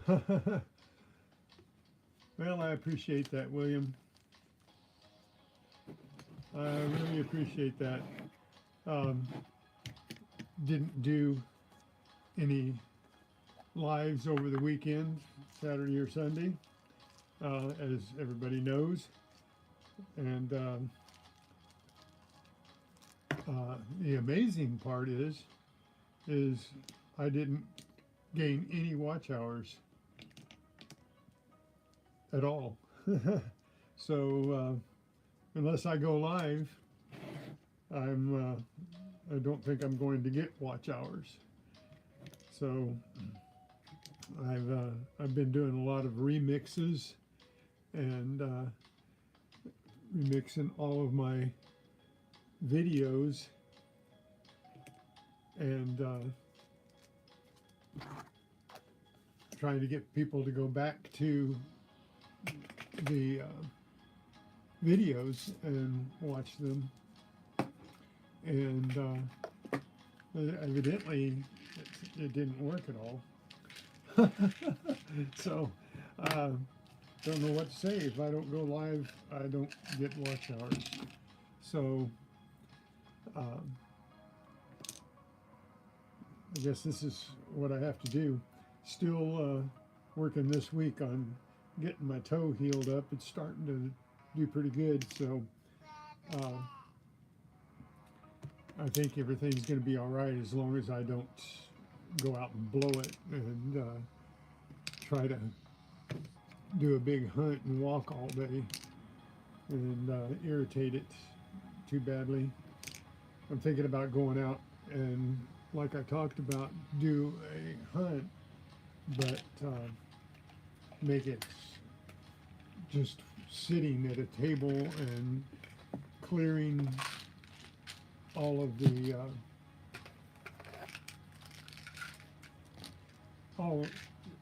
Well, I appreciate that, William. I really appreciate that. Um, didn't do any lives over the weekend, Saturday or Sunday, as everybody knows. And the amazing part is I didn't gain any watch hours at all. So unless I go live, I don't think I'm going to get watch hours. So I've been doing a lot of remixes and remixing all of my videos and trying to get people to go back to the videos and watch them. And evidently it didn't work at all. So don't know what to say. If I don't go live, I don't get watch hours. So I guess this is what I have to do. Still working this week on getting my toe healed up. It's starting to do pretty good. So I think everything's going to be all right as long as I don't go out and blow it and try to do a big hunt and walk all day and irritate it too badly. I'm thinking about going out and, like I talked about, do a hunt, but make it just sitting at a table and clearing all of the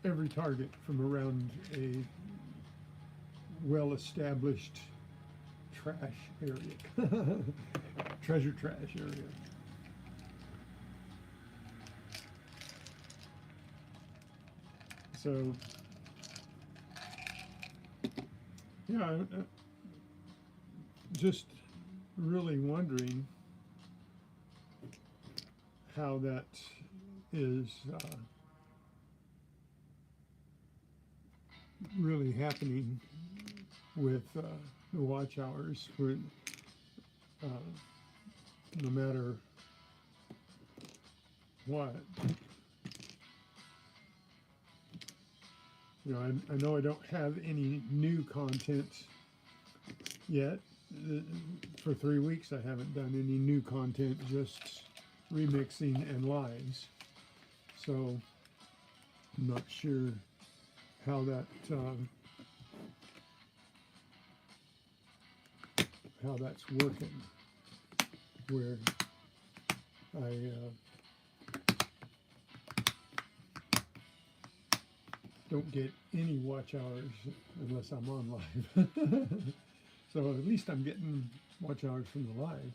every target from around a well-established trash area, treasure trash area. So yeah, just really wondering how that is really happening with the watch hours. For no matter what, you know, I know I don't have any new content yet. For 3 weeks I haven't done any new content, just remixing and lives. So I'm not sure how that's working, where I don't get any watch hours unless I'm on live. So at least I'm getting watch hours from the live.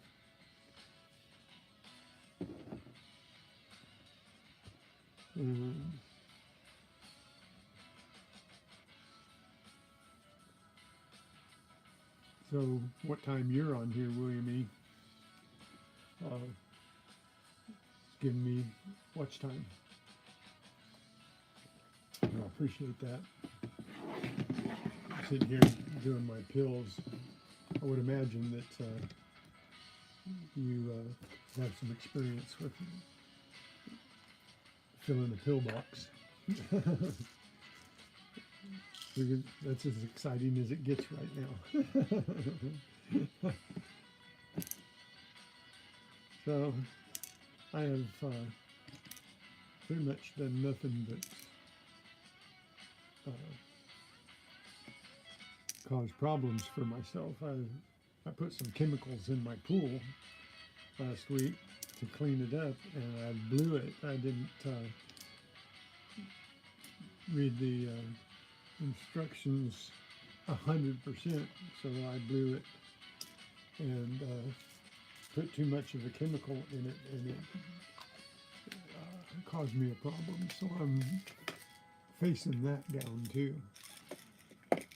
So what time you're on here, William E? Giving me watch time. I appreciate that. Sitting here doing my pills, I would imagine that you have some experience with filling a pill box. That's as exciting as it gets right now. So I have pretty much done nothing but cause problems for myself. I put some chemicals in my pool last week to clean it up, and I blew it. I didn't read the instructions 100%, so I blew it and put too much of a chemical in it, and it caused me a problem. So I'm facing that down too.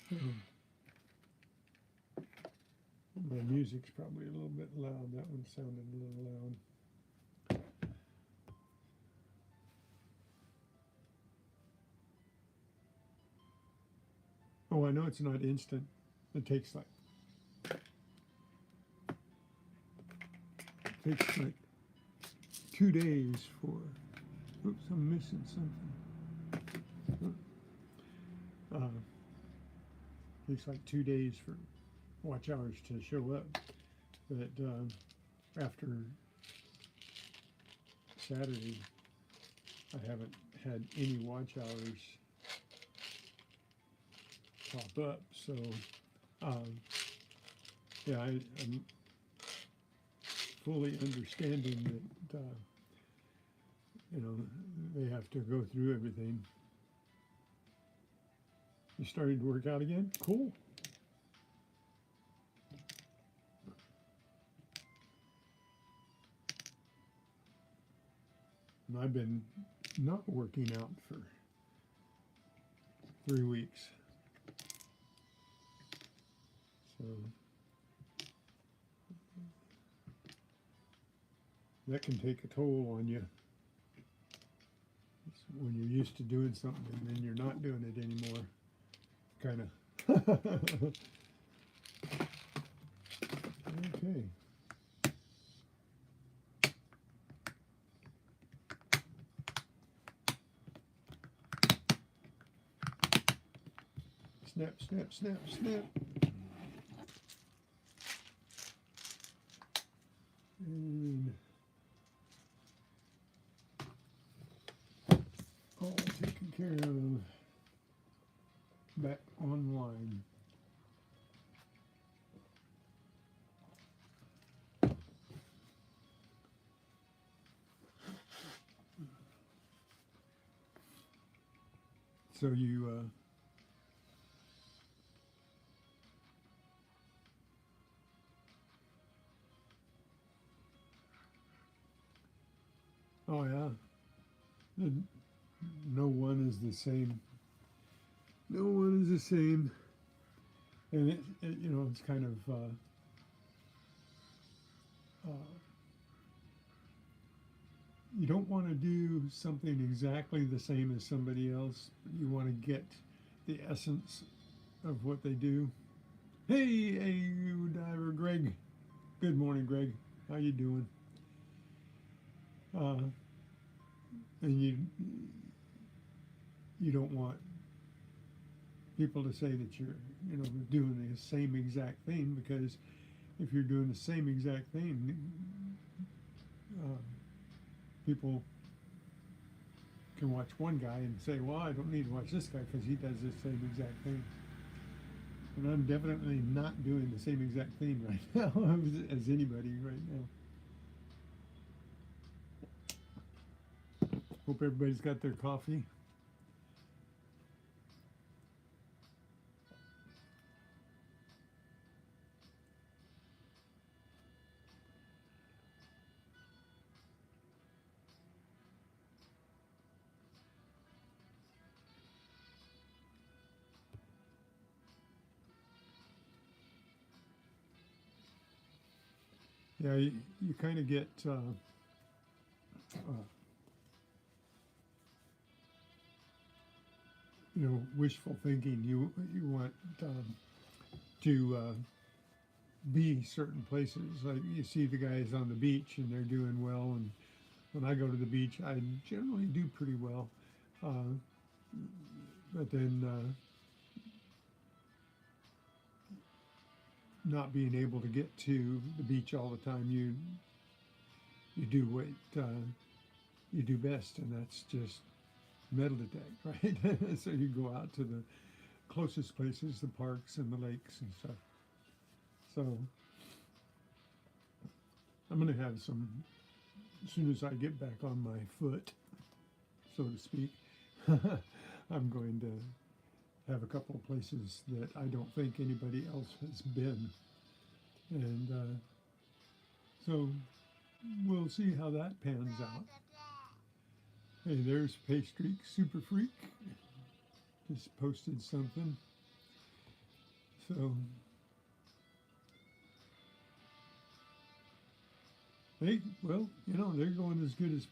So, my music's probably a little bit loud. That one sounded a little loud. Oh, I know it's not instant. It takes like 2 days for. Oops, I'm missing something. Takes like 2 days for watch hours to show up. But after Saturday, I haven't had any watch hours pop up. So, yeah, I'm fully understanding that, they have to go through everything. You started to work out again? Cool. And I've been not working out for 3 weeks. So that can take a toll on you. It's when you're used to doing something and then you're not doing it anymore. Kind of. Okay. Snap, snap, snap, snap. And all taken care of. Back online. So you oh yeah, no one is the same. No one is the same, and it's kind of you don't want to do something exactly the same as somebody else. You want to get the essence of what they do. Hey, you diver, Greg. Good morning, Greg. How you doing? And you don't want people to say that you're doing the same exact thing, because if you're doing the same exact thing, people can watch one guy and say, well, I don't need to watch this guy because he does the same exact thing. And I'm definitely not doing the same exact thing right now as anybody right now. Hope everybody's got their coffee. Yeah, you kind of get wishful thinking. You want to be certain places. Like you see the guys on the beach and they're doing well, and when I go to the beach, I generally do pretty well. But then not being able to get to the beach all the time, you do what you do best, and that's just metal detect, right? So you go out to the closest places, the parks and the lakes and stuff. So I'm going to have some, as soon as I get back on my foot, so to speak, I'm going to have a couple of places that I don't think anybody else has been. And so we'll see how that pans out. Hey, there's Paystreak Super Freak. just posted something. So well, they're going as good as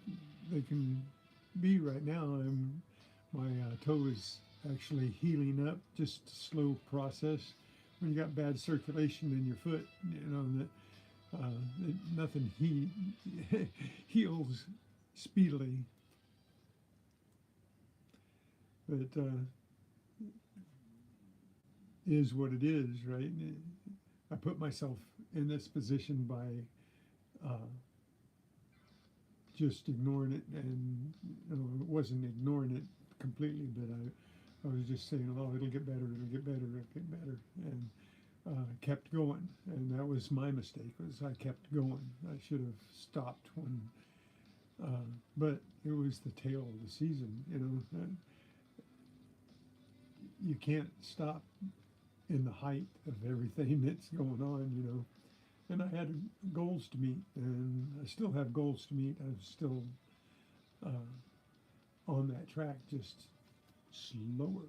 they can be right now. My toe is actually healing up, just a slow process. When you got bad circulation in your foot, nothing heals speedily. But is what it is, right? I put myself in this position by just ignoring it, and it wasn't ignoring it completely, but I was just saying, oh, it'll get better, it'll get better, it'll get better, and kept going. And that was my mistake, was I kept going. I should have stopped when, but it was the tail of the season, you can't stop in the height of everything that's going on. And I had goals to meet, and I still have goals to meet. I'm still on that track, just slower.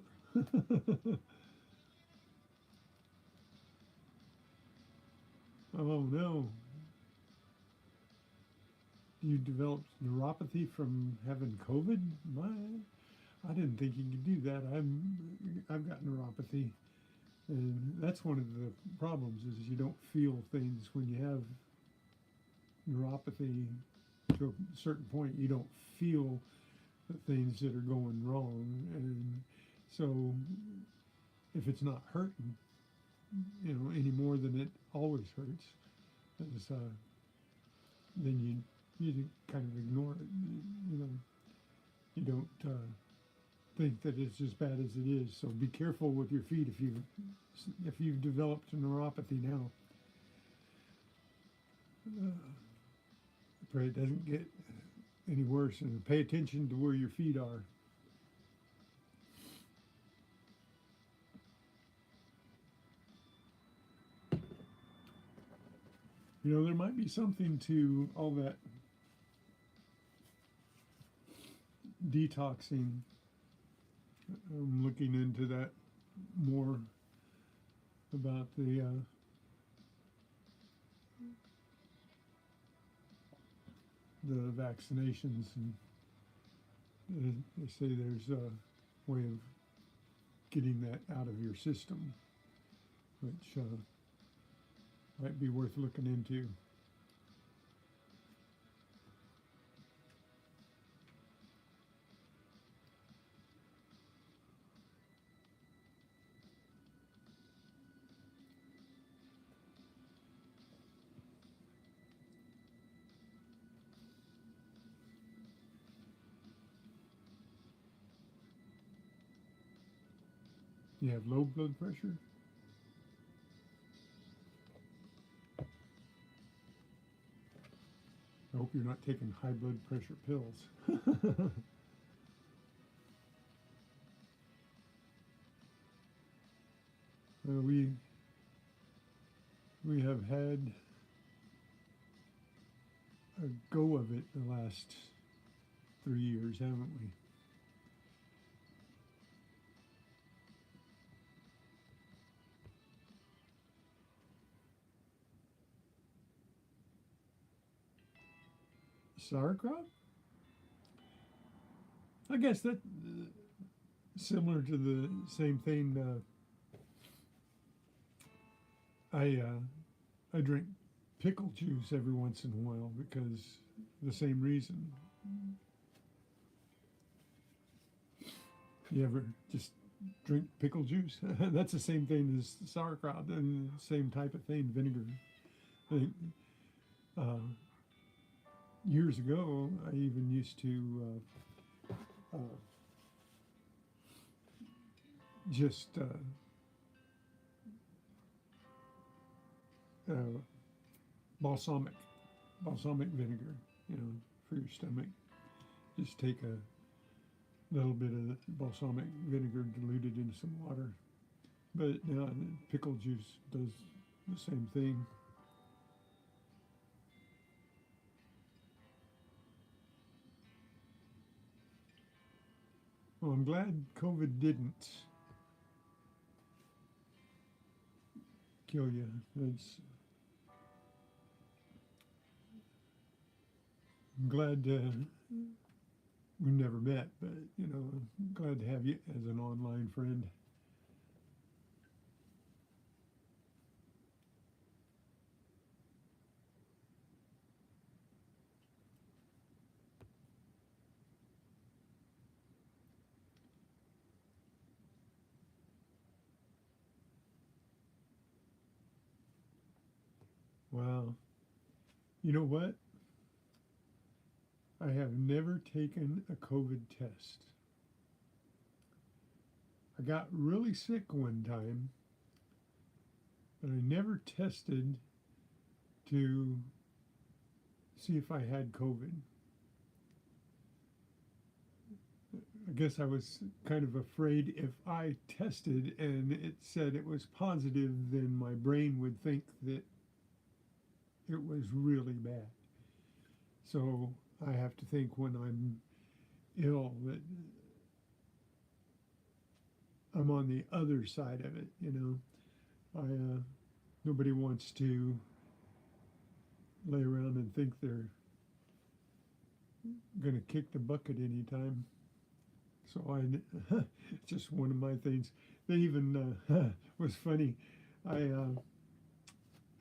Oh no. You developed neuropathy from having COVID? I didn't think you could do that. I've got neuropathy, and that's one of the problems, is you don't feel things when you have neuropathy. To a certain point, you don't feel the things that are going wrong, and so if it's not hurting, any more than it always hurts, then you kind of ignore it. You don't think that it's as bad as it is. So be careful with your feet if you've developed neuropathy now. Pray it doesn't get any worse, and pay attention to where your feet are. There might be something to all that detoxing. I'm looking into that more, about the vaccinations, and they say there's a way of getting that out of your system, which might be worth looking into. You have low blood pressure? I hope you're not taking high blood pressure pills. We have had a go of it the last 3 years, haven't we? Sauerkraut? I guess that similar to the same thing. I drink pickle juice every once in a while because the same reason. You ever just drink pickle juice? That's the same thing as sauerkraut, and same type of thing, vinegar. I think, years ago, I even used to just balsamic vinegar, for your stomach. Just take a little bit of balsamic vinegar diluted into some water. But now pickle juice does the same thing. Well, I'm glad COVID didn't kill you. That's, I'm glad we never met, but I'm glad to have you as an online friend. Wow. You know what? I have never taken a COVID test. I got really sick one time, but I never tested to see if I had COVID. I guess I was kind of afraid if I tested and it said it was positive, then my brain would think that it was really bad. So I have to think when I'm ill that I'm on the other side of it. Nobody wants to lay around and think they're going to kick the bucket anytime. So it's just one of my things. They even was funny. I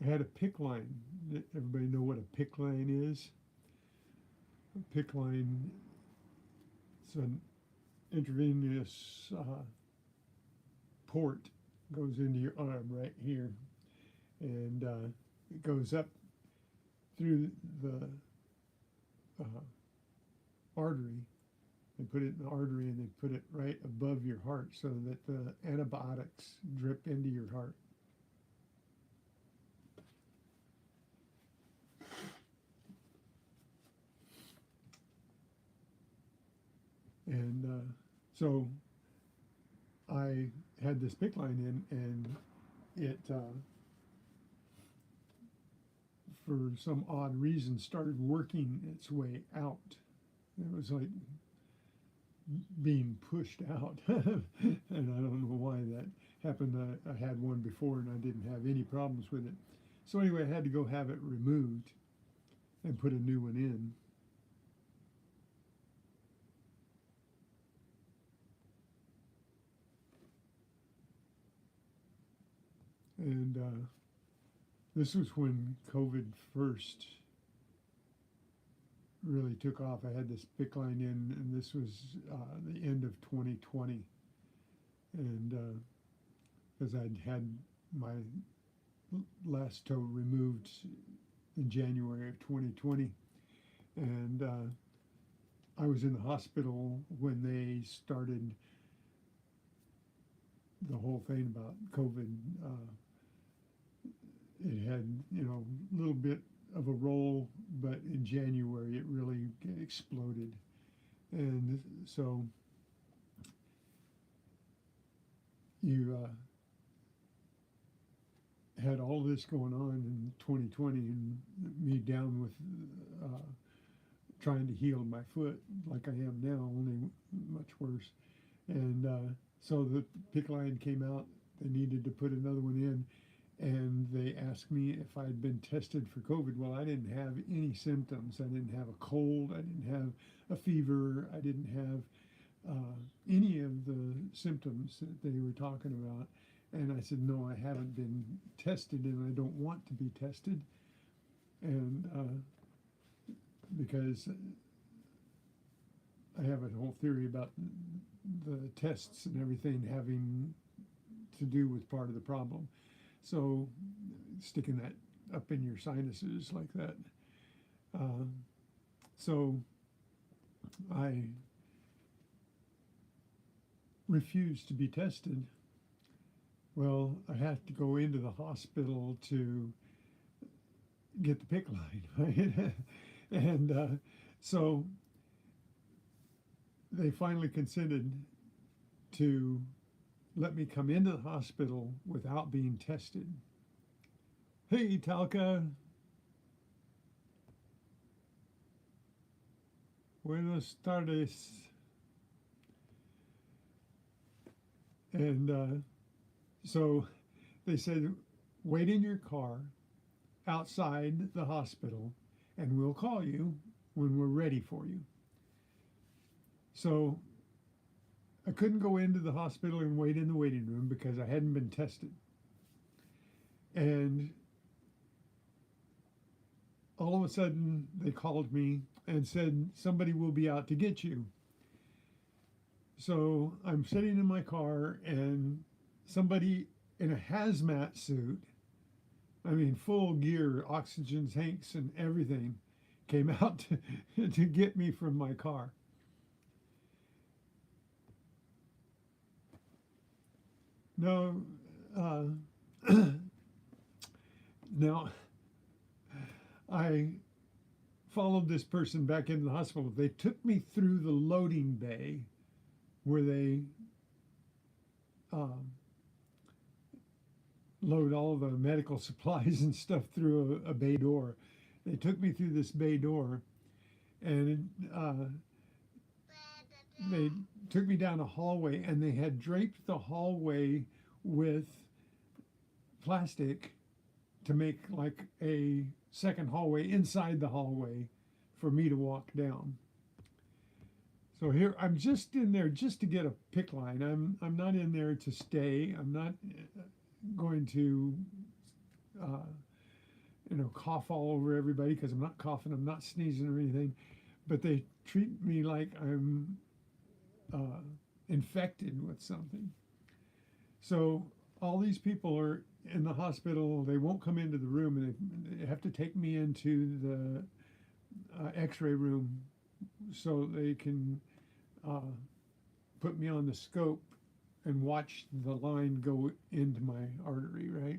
had a PIC line. Everybody know what a PIC line is? A PIC line, it's an intravenous port, goes into your arm right here, and it goes up through the artery. They put it in the artery and they put it right above your heart so that the antibiotics drip into your heart. And so I had this PIC line in, and it, for some odd reason, started working its way out. It was like being pushed out. And I don't know why that happened. I had one before and I didn't have any problems with it. So anyway, I had to go have it removed and put a new one in. And this was when COVID first really took off. I had this PIC line in, and this was the end of 2020. And because I'd had my last toe removed in January of 2020. And I was in the hospital when they started the whole thing about COVID. It had, a little bit of a roll, but in January it really exploded. And so you had all this going on in 2020 and me down with trying to heal my foot like I am now, only much worse. And so the PIC line came out. They needed to put another one in. And they asked me if I'd been tested for COVID. Well, I didn't have any symptoms. I didn't have a cold. I didn't have a fever. I didn't have any of the symptoms that they were talking about. And I said, no, I haven't been tested and I don't want to be tested. And because I have a whole theory about the tests and everything having to do with part of the problem. So sticking that up in your sinuses like that. So I refused to be tested. Well, I had to go into the hospital to get the PIC line, right? And so they finally consented to let me come into the hospital without being tested. Hey, Talca. Buenos tardes. And so they said, wait in your car outside the hospital and we'll call you when we're ready for you. So I couldn't go into the hospital and wait in the waiting room because I hadn't been tested. And all of a sudden they called me and said, somebody will be out to get you. So I'm sitting in my car and somebody in a hazmat suit, I mean, full gear, oxygen tanks and everything, came out to get me from my car. No, uh, now I followed this person back into the hospital. They took me through the loading bay where they um, load all the medical supplies and stuff through a bay door. They took me through this bay door, and they took me down a hallway, and they had draped the hallway with plastic to make like a second hallway inside the hallway for me to walk down. So here I'm just in there just to get a PICC line. I'm not in there to stay. I'm not going to cough all over everybody because I'm not coughing. I'm not sneezing or anything. But they treat me like I'm infected with something. So all these people are in the hospital. They won't come into the room, and they have to take me into the X-ray room so they can put me on the scope and watch the line go into my artery, right?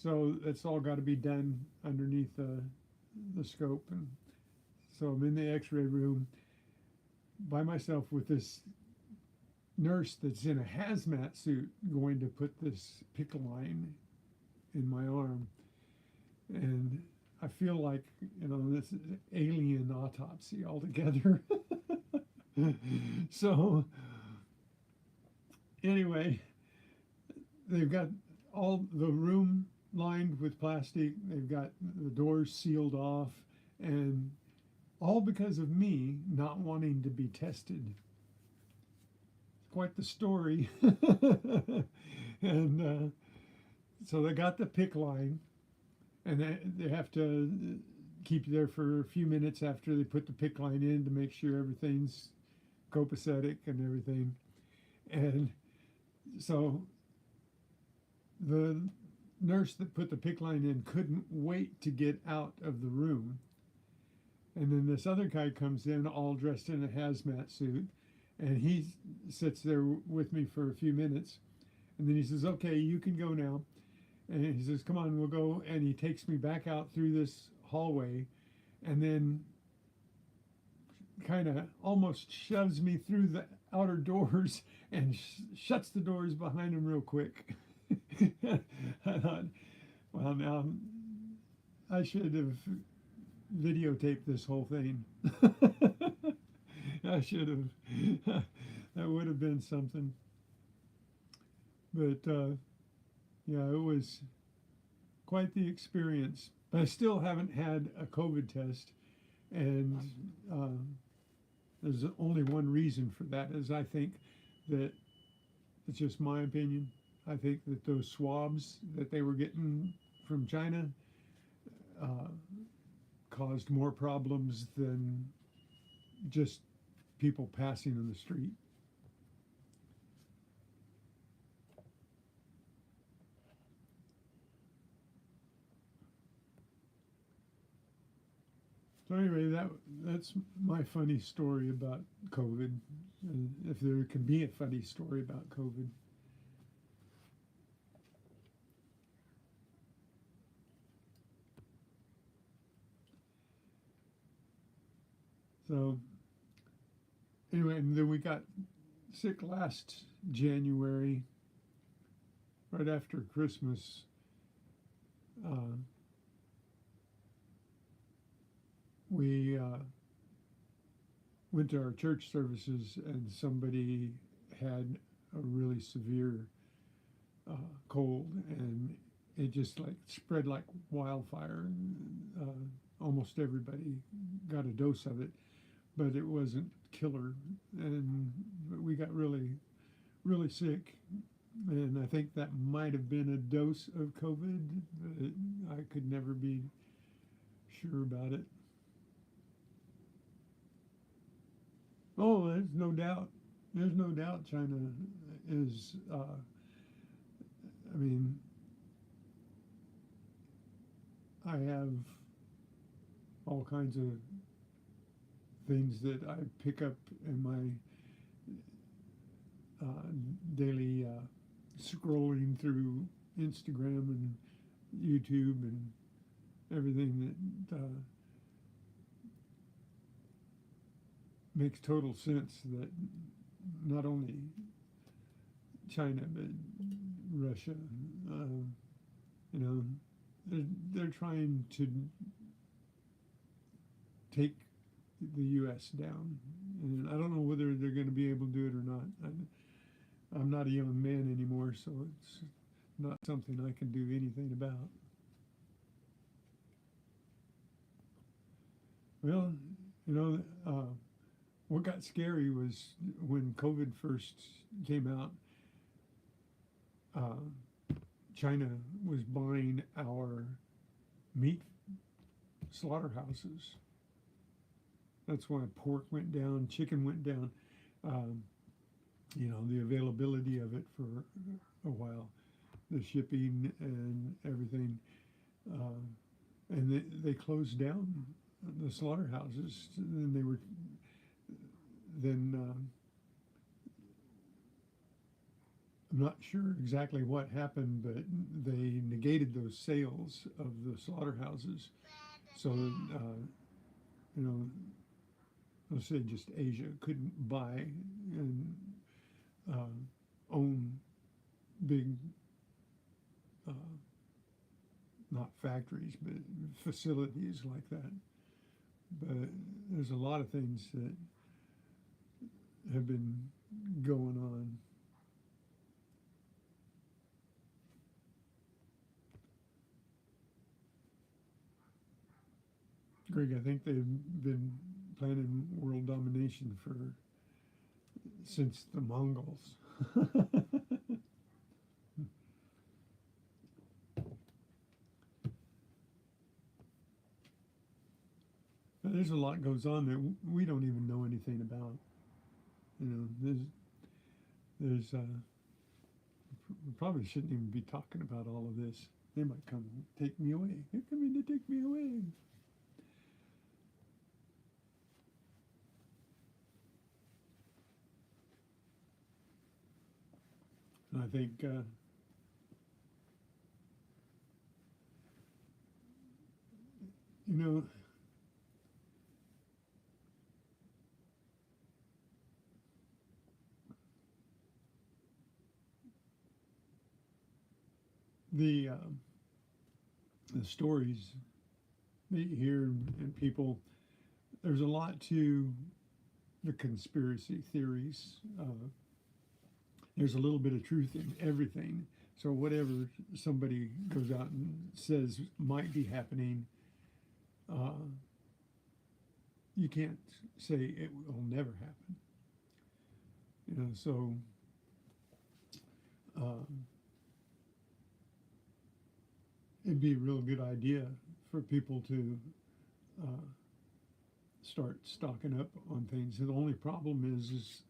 So that's all got to be done underneath the scope. And so I'm in the X-ray room by myself with this nurse that's in a hazmat suit going to put this PICC line in my arm. And I feel like, this is an alien autopsy altogether. So anyway, they've got all the room lined with plastic. They've got the doors sealed off, and all because of me not wanting to be tested. It's quite the story. And so they got the PICC line, and they have to keep you there for a few minutes after they put the PICC line in to make sure everything's copacetic and everything. And so the nurse that put the PICC line in couldn't wait to get out of the room. And then this other guy comes in all dressed in a hazmat suit, and he sits there with me for a few minutes. And then he says, okay, you can go now. And he says, come on, we'll go. And he takes me back out through this hallway and then kind of almost shoves me through the outer doors and shuts the doors behind him real quick. I thought, well, now I should have videotaped this whole thing. I should have. That would have been something. But yeah, it was quite the experience. But I still haven't had a COVID test, and there's only one reason for that, is I think that, it's just my opinion, I think that those swabs that they were getting from China caused more problems than just people passing in the street. So anyway, that's my funny story about COVID, if there can be a funny story about COVID. So anyway, and then we got sick last January, right after Christmas. We went to our church services, and somebody had a really severe uh, cold, and it just like spread like wildfire. Almost everybody got a dose of it, but it wasn't killer, and we got really sick. And I think that might have been a dose of COVID, but I could never be sure about it. Oh, there's no doubt. There's no doubt China is, I mean, I have all kinds of things that I pick up in my daily scrolling through Instagram and YouTube and everything that makes total sense that not only China but Russia, you know, they're trying to take the U.S. down, and I don't know whether they're going to be able to do it or not. I'm not a young man anymore, so it's not something I can do anything about. Well, you know, what got scary was when COVID first came out. China was buying our meat slaughterhouses. That's why pork went down, chicken went down. Um, the availability of it for a while, the shipping and everything, uh, and they closed down the slaughterhouses. And they were then I'm not sure exactly what happened, but they negated those sales of the slaughterhouses. So you know, let's say just Asia couldn't buy and own big, uh, not factories, but facilities like that. But there's a lot of things that have been going on. Greg, I think they've been planning world domination for since the Mongols. There's a lot goes on that we don't even know anything about. There's we probably shouldn't even be talking about all of this. They might come and take me away. They're coming to take me away. And I think you know the stories that you hear and people. There's a lot to the conspiracy theories. There's a little bit of truth in everything. So whatever somebody goes out and says might be happening, uh, you can't say it will never happen. So um, it'd be a real good idea for people to uh, start stocking up on things. And the only problem is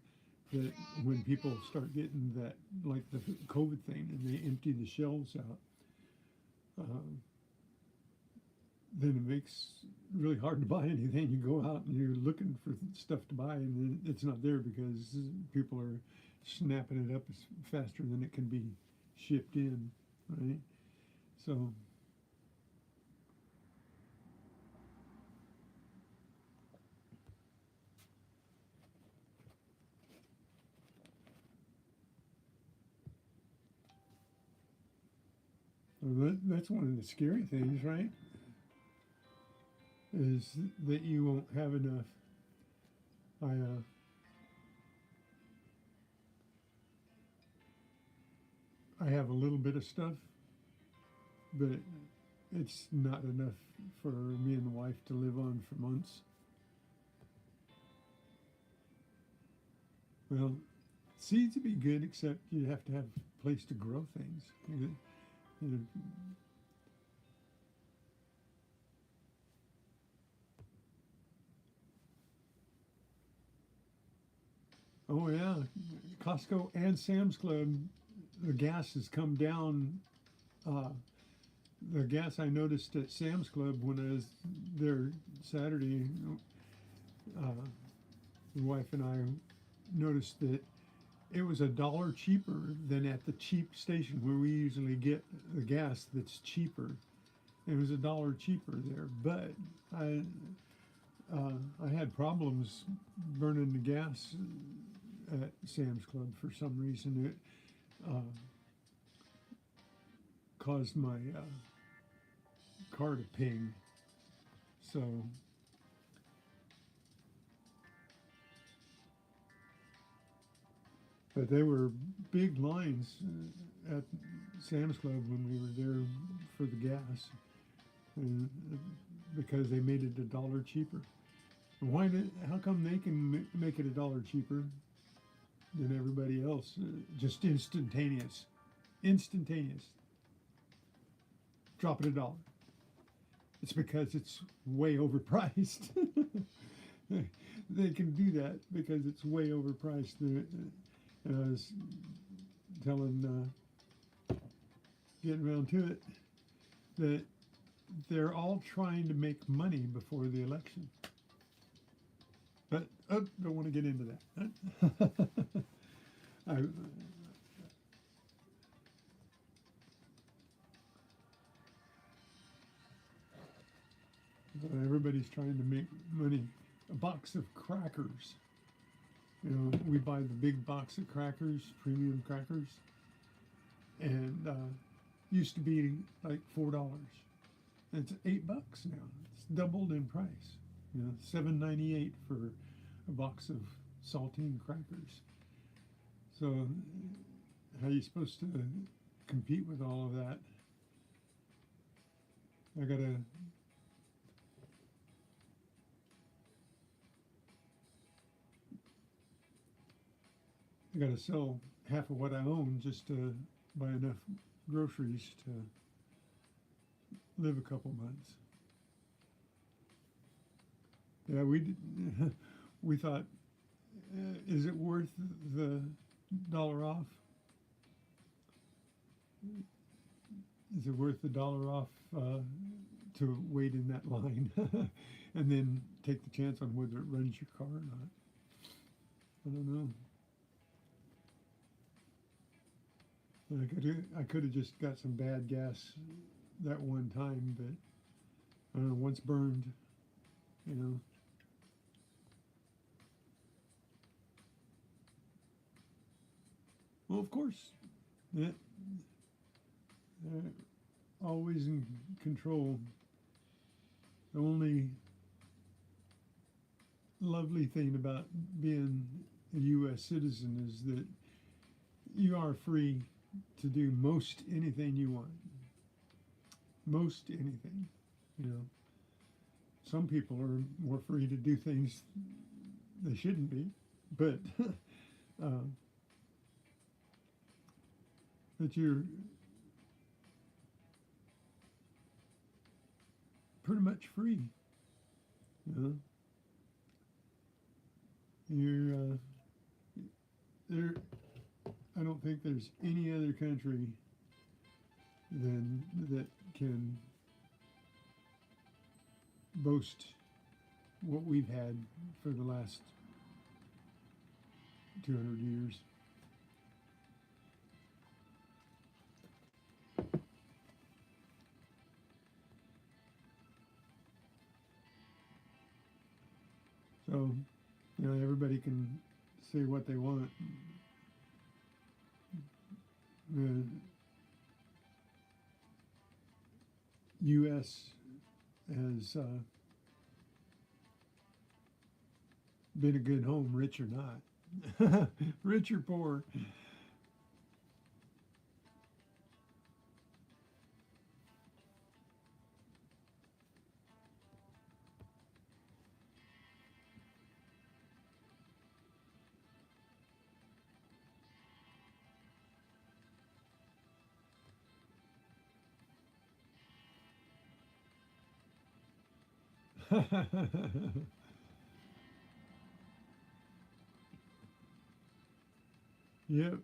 that when people start getting that, like the COVID thing, and they empty the shelves out, uh, then it makes it really hard to buy anything. You go out and you're looking for stuff to buy, and then it's not there because people are snapping it up faster than it can be shipped in, right? So that's one of the scary things, right? Is that you won't have enough. I I have a little bit of stuff, but it's not enough for me and the wife to live on for months. Well, seeds would be good, except you have to have a place to grow things. You oh yeah, Costco and Sam's Club, the gas has come down. Uh, the gas I noticed at Sam's Club when I was there Saturday, uh, the wife and I noticed that it was $1 cheaper than at the cheap station where we usually get the gas that's cheaper. It was $1 cheaper there, but I I had problems burning the gas at Sam's Club for some reason. It caused my car to ping. So, but they were big lines at Sam's Club when we were there for the gas, and because they made it $1 cheaper. Why did? How come they can make it $1 cheaper than everybody else? Just instantaneous, instantaneous. Drop it $1. It's because it's way overpriced. They can do that because it's way overpriced. And I was telling, getting around to it, that they're all trying to make money before the election. But don't want to get into that. I, everybody's trying to make money. A box of crackers. You know, we buy the big box of crackers, premium crackers, and used to be like $4. It's $8 now. It's doubled in price. You know, $7.98 for a box of saltine crackers. So, how are you supposed to compete with all of that? I gotta. I gotta sell half of what I own just to buy enough groceries to live a couple months. Yeah, we thought, is it worth the dollar off? Is it worth the dollar off to wait in that line and then take the chance on whether it runs your car or not? I don't know. I could have just got some bad gas that one time, but I don't know. Once burned, you know. Well, of course, yeah, always in control. The only lovely thing about being a U.S. citizen is that you are free to do most anything you want. Most anything, you know. Some people are more free to do things they shouldn't be, but uh, that you're pretty much free. You know, you're there. I don't think there's any other country than that can boast what we've had for the last 200 years. So, you know, everybody can say what they want. The U.S. has been a good home, rich or not, rich or poor. Yep.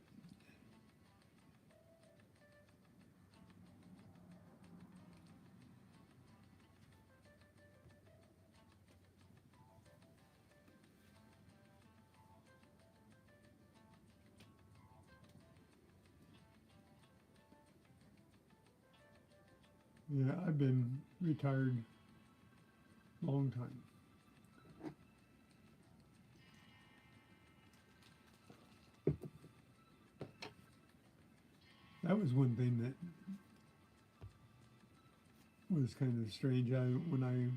Yeah, I've been retired a long time. That was one thing that was kind of strange. When I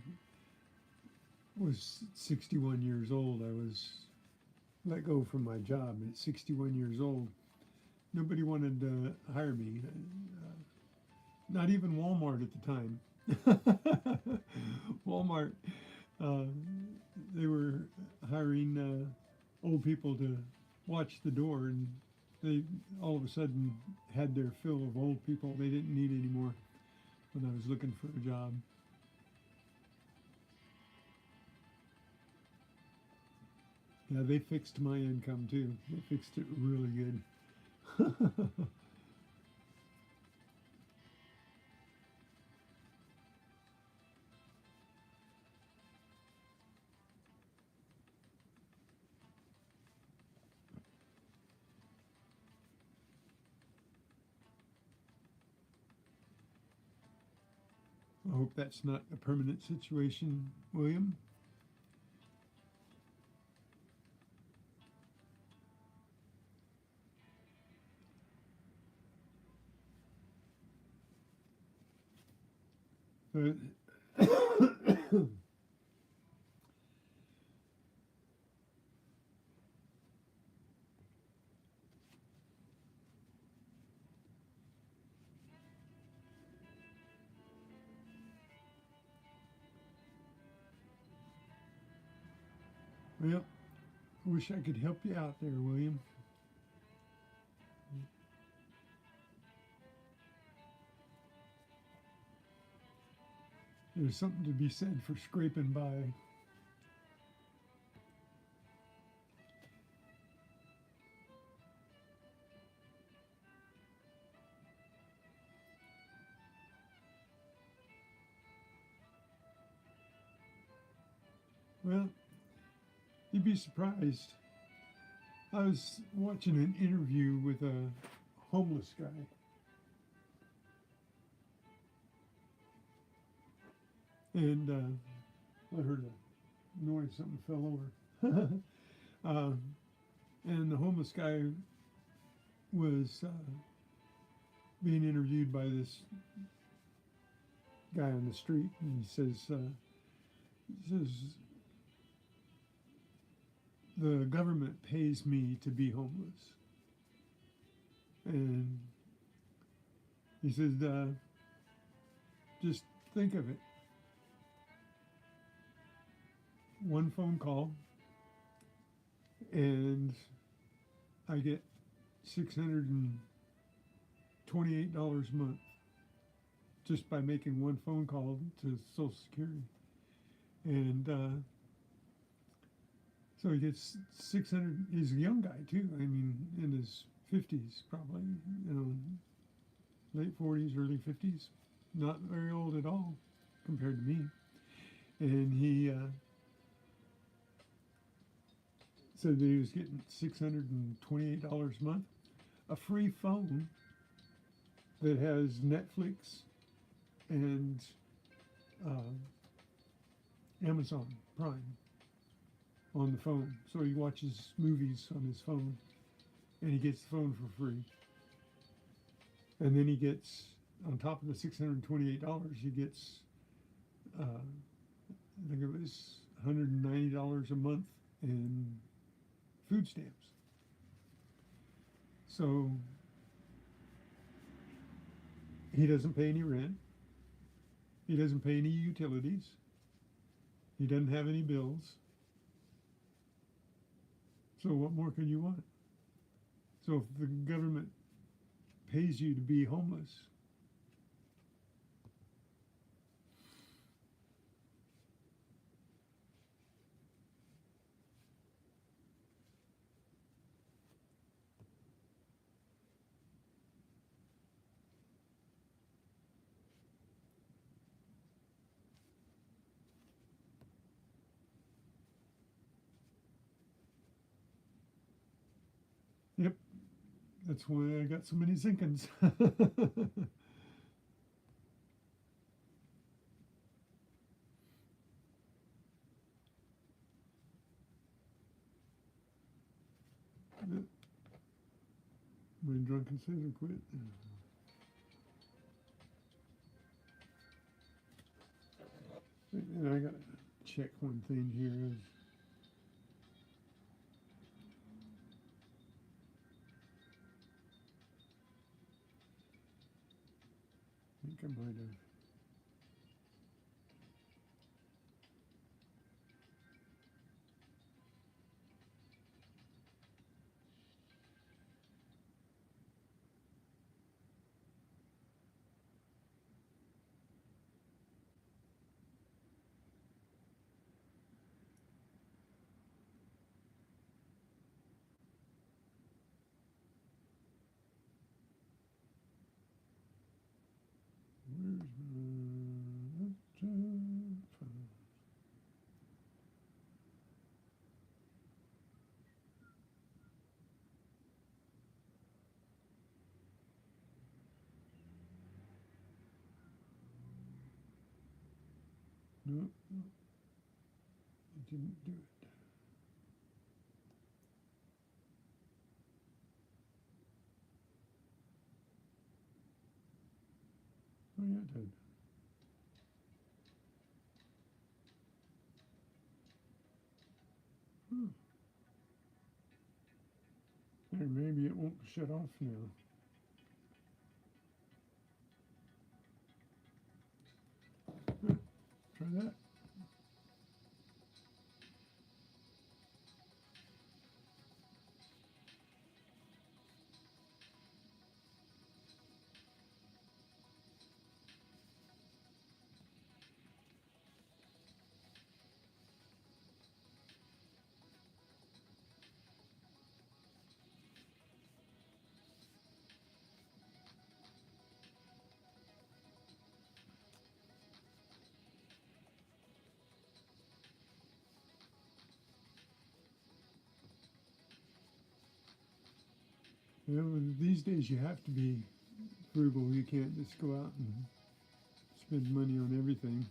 was 61 years old, I was let go from my job at 61 years old. Nobody wanted to hire me, not even Walmart at the time. Walmart, uh, they were hiring old people to watch the door, and they all of a sudden had their fill of old people they didn't need anymore when I was looking for a job. Yeah, they fixed my income too. They fixed it really good. I hope that's not a permanent situation, William. But well, I wish I could help you out there, William. There's something to be said for scraping by. Well, you'd be surprised. I was watching an interview with a homeless guy, and I heard a noise, something fell over. uh, and the homeless guy was being interviewed by this guy on the street, and he says, the government pays me to be homeless, and he says, just think of it, one phone call, and I get $628 a month just by making one phone call to Social Security. And so he gets 600. He's a young guy too. I mean, in his 50s probably, you know, late 40s, early 50s. Not very old at all compared to me. And he said that he was getting $628 a month, a free phone that has Netflix and uh, Amazon Prime on the phone. So he watches movies on his phone, and he gets the phone for free. And then he gets, on top of the $628, he gets, I think it was $190 a month in food stamps. So he doesn't pay any rent. He doesn't pay any utilities. He doesn't have any bills. So what more can you want? So if the government pays you to be homeless, Yep, that's why I got so many Zinkins. My drunken sailor quit. And I gotta check one thing here. I think I might have. Where's my no, it didn't do it. Oh yeah, it did. Hmm. There, maybe it won't shut off now. Huh, try that. You know, these days you have to be frugal. You can't just go out and spend money on everything.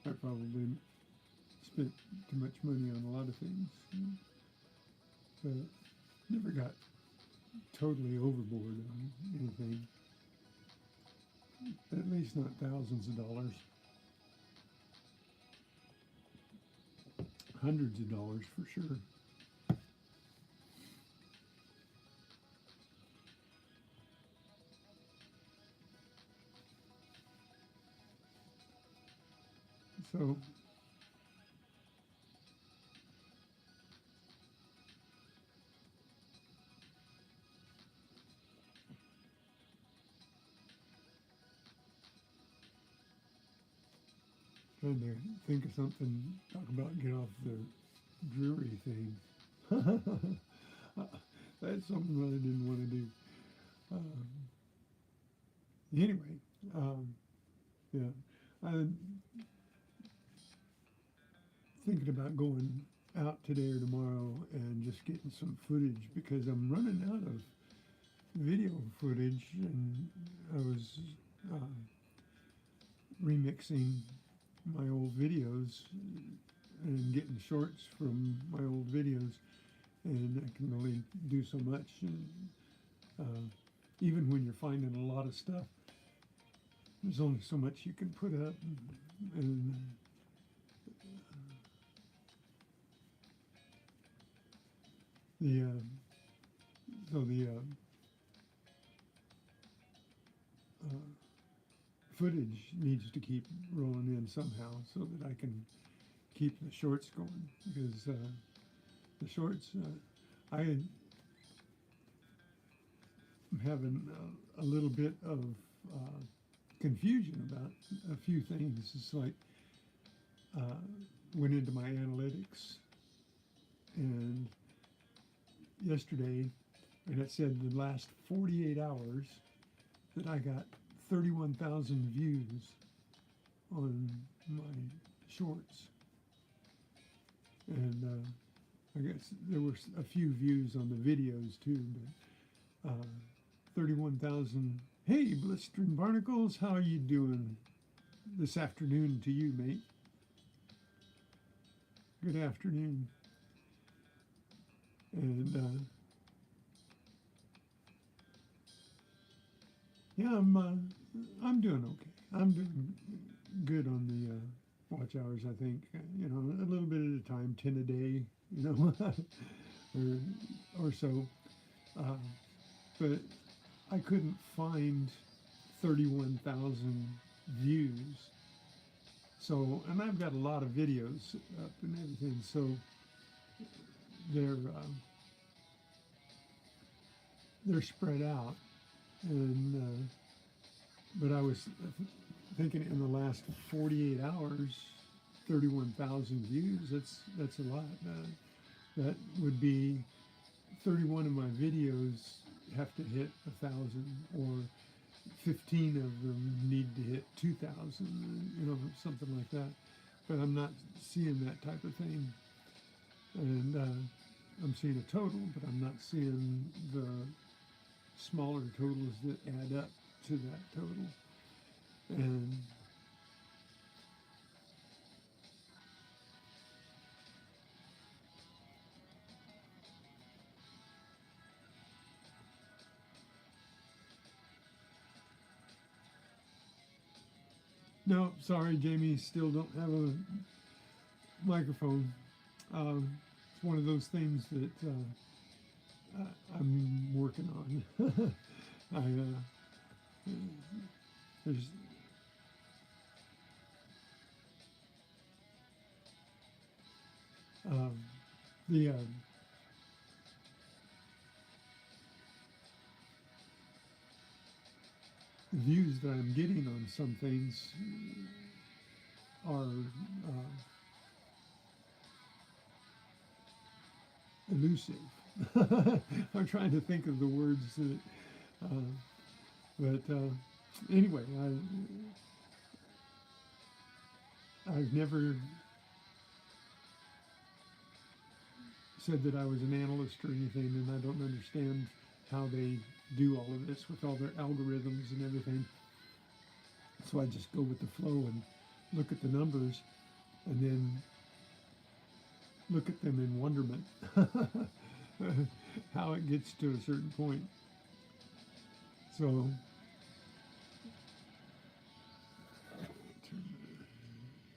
I probably spent too much money on a lot of things, but never got totally overboard on anything. At least not thousands of dollars, hundreds of dollars for sure. So trying to think of something, talk about get off the dreary thing. That's something that I didn't want to do. Um, anyway, yeah, I'm thinking about going out today or tomorrow and just getting some footage because I'm running out of video footage, and I was uh, remixing my old videos and getting shorts from my old videos, and I can only do so much. And even when you're finding a lot of stuff, there's only so much you can put up, and the so the uh, footage needs to keep rolling in somehow so that I can keep the shorts going because the shorts I am having a little bit of uh, confusion about a few things. It's like uh, went into my analytics and yesterday, and it said the last 48 hours that I got 31,000 views on my shorts, and I guess there were a few views on the videos too, but 31,000. Hey, Blistering Barnacles, how are you doing this afternoon to you, mate? Good afternoon. And yeah, I'm doing okay. I'm doing good on the watch hours. I think a little bit at a time, 10 a day, or so. Uh, but I couldn't find 31,000 views. So, and I've got a lot of videos up and everything. So they're spread out, and but I was thinking in the last 48 hours, 31,000 views. That's a lot. That would be 31 of my videos have to hit 1,000, or 15 of them need to hit 2,000, something like that. But I'm not seeing that type of thing, and I'm seeing a total, but I'm not seeing the smaller totals that add up to that total. And no, sorry, Jamie, still don't have a microphone. It's one of those things that I'm working on. There's the views that I'm getting on some things are elusive. I'm trying to think of the words that, but anyway, I've never said that I was an analyst or anything, and I don't understand how they do all of this with all their algorithms and everything. So I just go with the flow and look at the numbers, and then look at them in wonderment how it gets to a certain point. So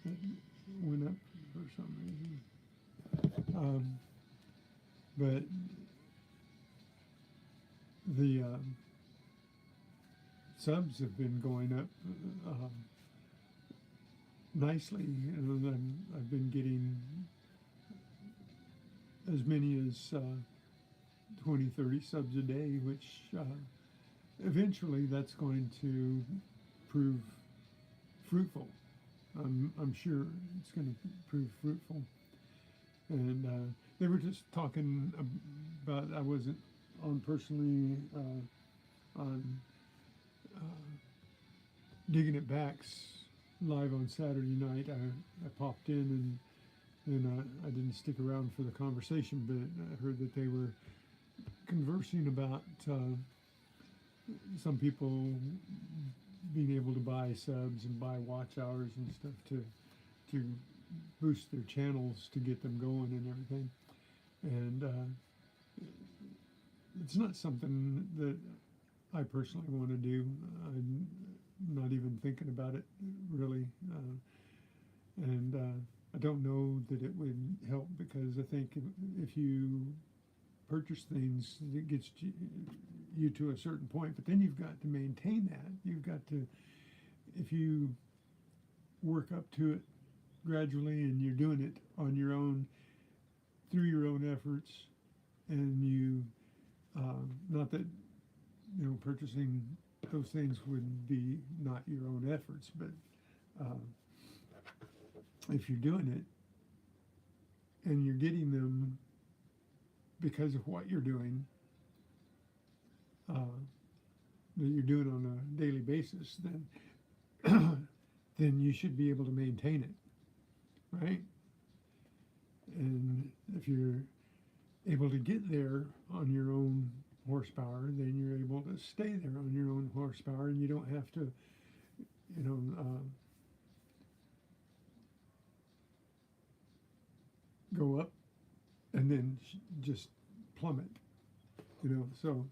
it went up for some reason, but the subs have been going up nicely, and I've been getting as many as 20, 30 subs a day, which eventually that's going to prove fruitful. I'm sure it's going to prove fruitful. And they were just talking about, I wasn't on personally on Digging It Back's live on Saturday night. I popped in, and I didn't stick around for the conversation, but I heard that they were conversing about some people being able to buy subs and buy watch hours and stuff to boost their channels to get them going and everything. And it's not something that I personally want to do. I'm not even thinking about it really, and I don't know that it would help, because I think if you purchase things, it gets you to a certain point, but then you've got to maintain that. You've got to, if you work up to it gradually and you're doing it on your own, through your own efforts, and you, not that, purchasing those things would be not your own efforts, but if you're doing it and you're getting them because of what you're doing, that you're doing on a daily basis, then then you should be able to maintain it, right? And if you're able to get there on your own horsepower, then you're able to stay there on your own horsepower, and you don't have to, you know, go up and then just plummet, you know. So,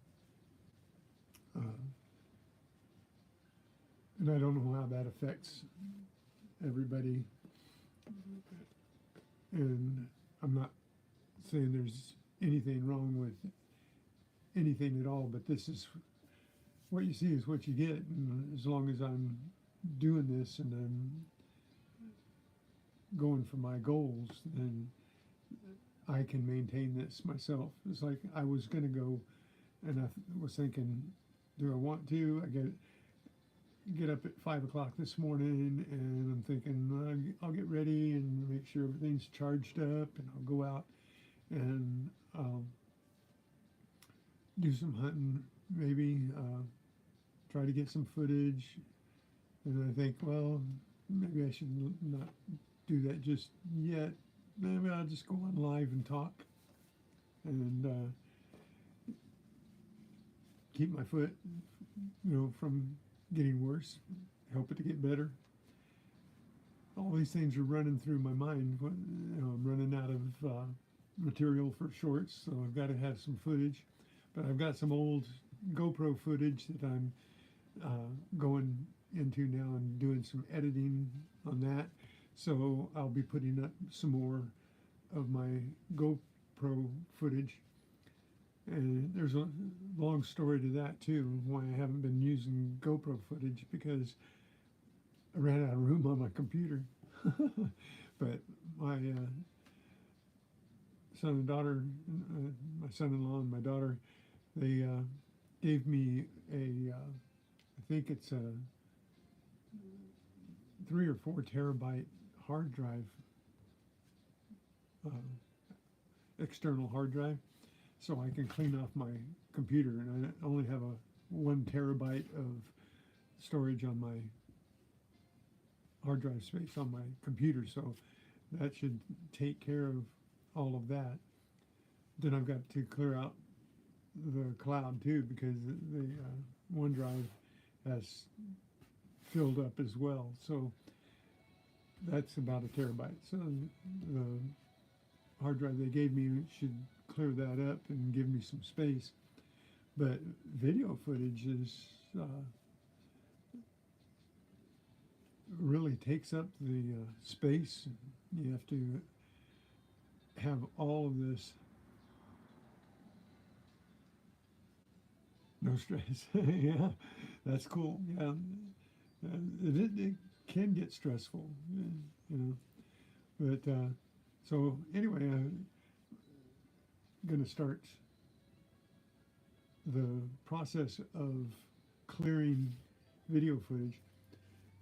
uh, and I don't know how that affects everybody, and I'm not saying there's anything wrong with anything at all, but this is what you see is what you get. And as long as I'm doing this and I'm going for my goals, then I can maintain this myself. It's like I was going to go, and I was thinking, do I want to? I get up at 5 o'clock this morning, and I'm thinking I'll get ready and make sure everything's charged up, and I'll go out and do some hunting, maybe try to get some footage. And I think, well, maybe I should not do that just yet. Maybe I'll just go on live and talk and keep my foot, you know, from getting worse, help it to get better. All these things are running through my mind. You know, I'm running out of material for shorts, so I've got to have some footage. But I've got some old GoPro footage that I'm going into now and doing some editing on that. So I'll be putting up some more of my GoPro footage. And there's a long story to that too, why I haven't been using GoPro footage, because I ran out of room on my computer. But my son and daughter, my son-in-law and my daughter, they gave me I think it's a 3 or 4 terabyte hard drive, external hard drive, so I can clean off my computer. And I only have a 1 terabyte of storage on my hard drive space on my computer, so that should take care of all of that. Then I've got to clear out the cloud too, because the OneDrive has filled up as well. So that's about a terabyte. So the hard drive they gave me should clear that up and give me some space. But video footage is really takes up the space. You have to have all of this. No stress. Yeah, that's cool. Yeah, it can get stressful, you know. But so anyway, I'm going to start the process of clearing video footage.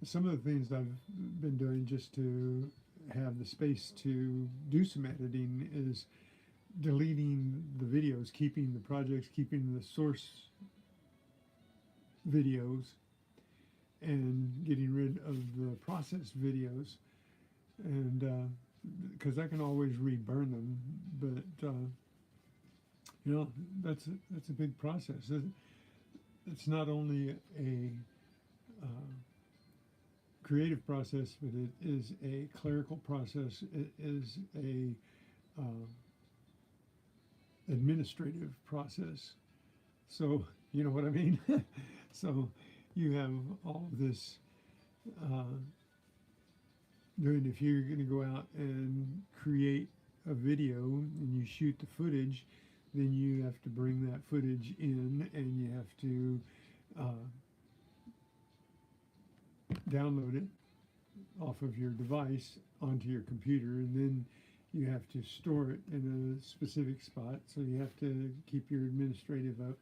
Some of the things I've been doing just to have the space to do some editing is deleting the videos, keeping the projects, keeping the source videos, and getting rid of the processed videos. And because I can always reburn them, but you know, that's a big process. It's not only a creative process, but it is a clerical process. It is a administrative process. So you know what I mean. So you have all of this doing. If you're going to go out and create a video and you shoot the footage, then you have to bring that footage in, and you have to download it off of your device onto your computer, and then you have to store it in a specific spot. So you have to keep your administrative up,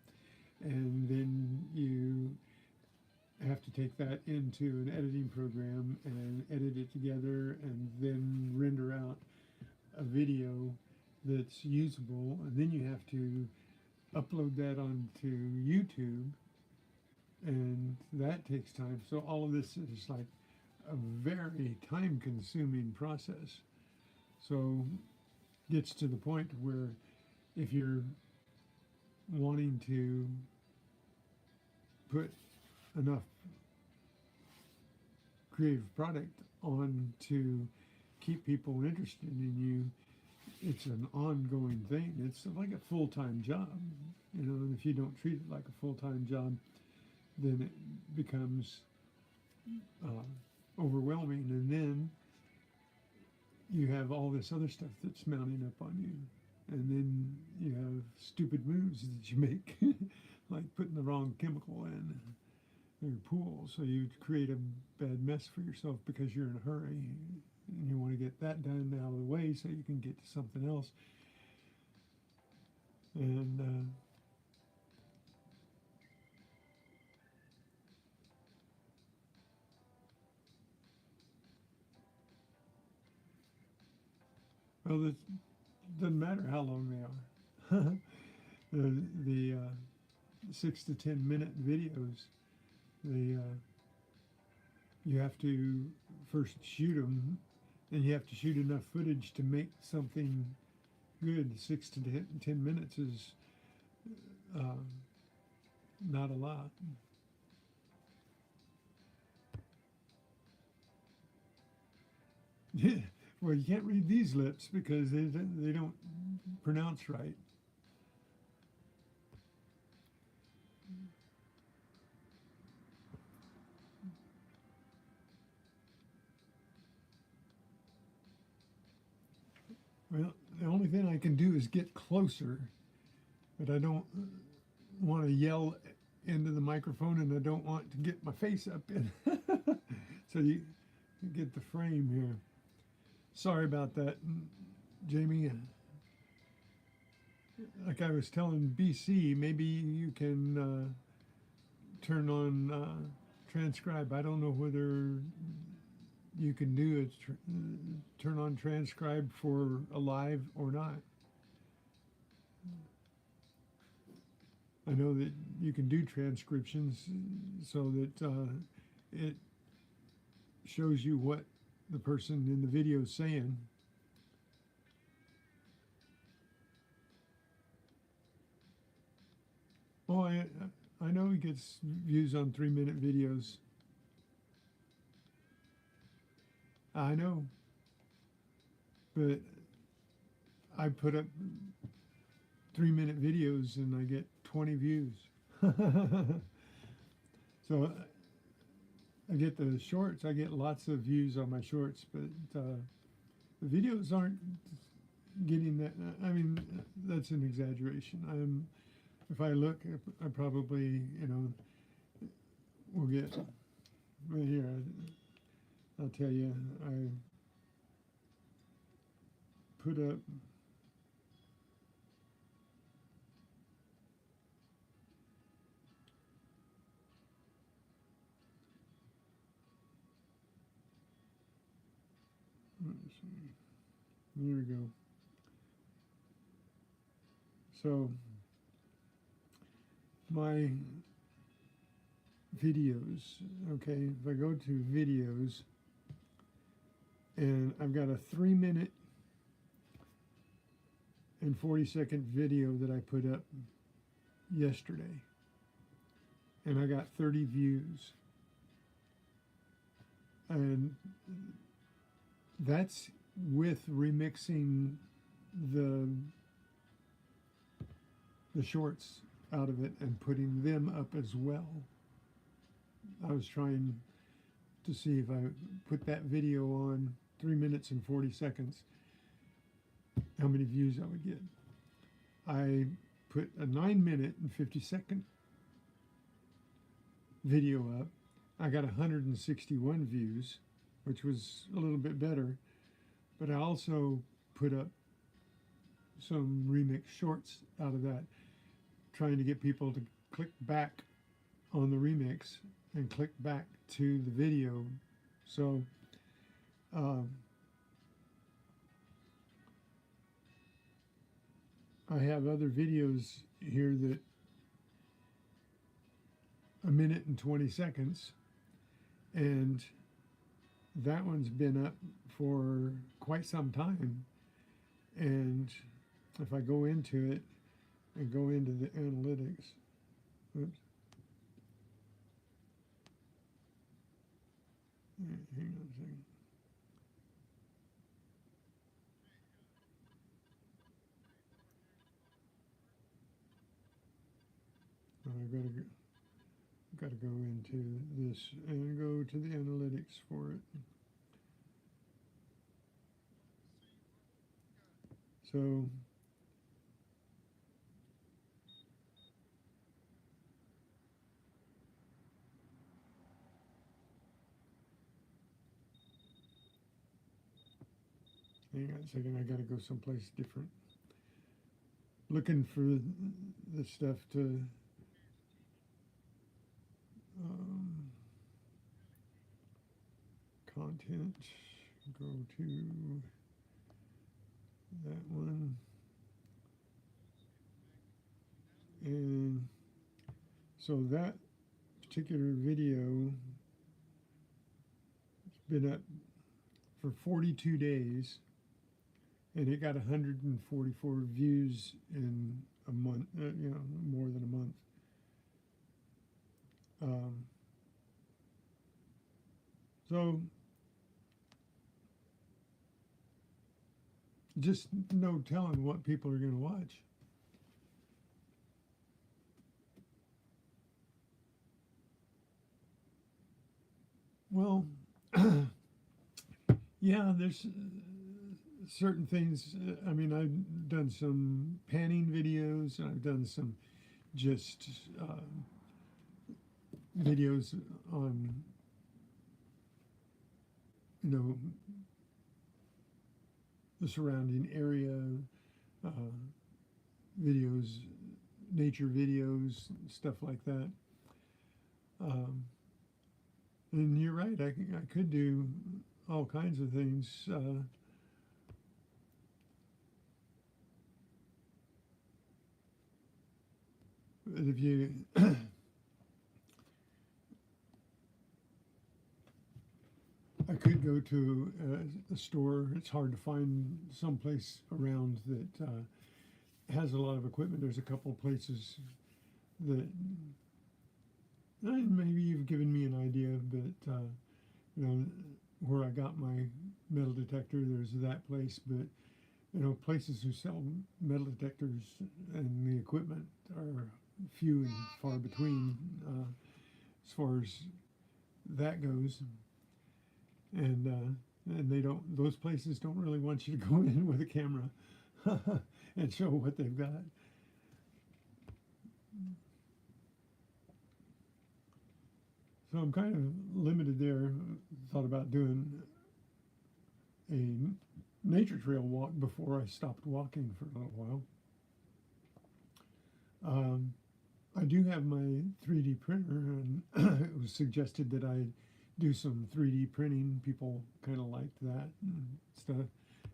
and then you have to take that into an editing program and edit it together, and then render out a video that's usable, and then you have to upload that onto YouTube, and that takes time. So all of this is like a very time-consuming process. So gets to the point where if you're wanting to put enough creative product on to keep people interested in you, it's an ongoing thing. It's like a full-time job, you know, and if you don't treat it like a full-time job, then it becomes overwhelming, and then you have all this other stuff that's mounting up on you, and then you have stupid moves that you make, like putting the wrong chemical in your pool, so you create a bad mess for yourself because you're in a hurry and you want to get that done out of the way so you can get to something else. And well, it doesn't matter how long they are. The 6 to 10 minute videos, they you have to first shoot them, and you have to shoot enough footage to make something good. 6 to 10 minutes is uh, not a lot. Well, you can't read these lips because they don't pronounce right. Well, the only thing I can do is get closer, but I don't want to yell into the microphone, and I don't want to get my face up in. So you get the frame here. Sorry about that, Jamie. Like I was telling BC, maybe you can turn on transcribe. I don't know whether you can do it, turn on transcribe for a live or not. I know that you can do transcriptions so that it shows you what the person in the video is saying. Oh, I know he gets views on 3 minute videos. I know, but I put up 3 minute videos and I get 20 views. So I get the shorts. I get lots of views on my shorts, but the videos aren't getting that. I mean, that's an exaggeration. If I look, I probably, you know, will get right here. I'll tell you, I put up let's see, there we go. So my videos, okay, if I go to videos, and I've got a 3 minute and 40-second video that I put up yesterday, and I got 30 views, and that's with remixing the shorts out of it and putting them up as well. I was trying to see if I put that video on 3 minutes and 40 seconds, how many views I would get. I put a 9 minute and 50-second video up. I got 161 views, which was a little bit better, but I also put up some remix shorts out of that, trying to get people to click back on the remix and click back to the video. So I have other videos here that 1 minute and 20 seconds, and that one's been up for quite some time, and if I go into it and go into the analytics, oops, hang on a second. Got to go into this and go to the analytics for it. So hang on a second, I got to go someplace different. Looking for the stuff to content, go to that one, and so that particular video has been up for 42 days, and it got 144 views in a month, more than a month. So just no telling what people are going to watch. Well, yeah, there's certain things. I mean, I've done some panning videos, and I've done some just videos on, the surrounding area, videos, nature videos, stuff like that. And you're right, I could do all kinds of things. If you I could go to a store. It's hard to find someplace around that has a lot of equipment. There's a couple of places that maybe you've given me an idea, but where I got my metal detector, there's that place. But places who sell metal detectors and the equipment are few and far between as far as that goes. And they don't; those places don't really want you to go in with a camera and show what they've got. So I'm kind of limited there. Thought about doing a nature trail walk before I stopped walking for a little while. I do have my 3D printer, and it was suggested that I do some 3D printing. People kind of liked that and stuff,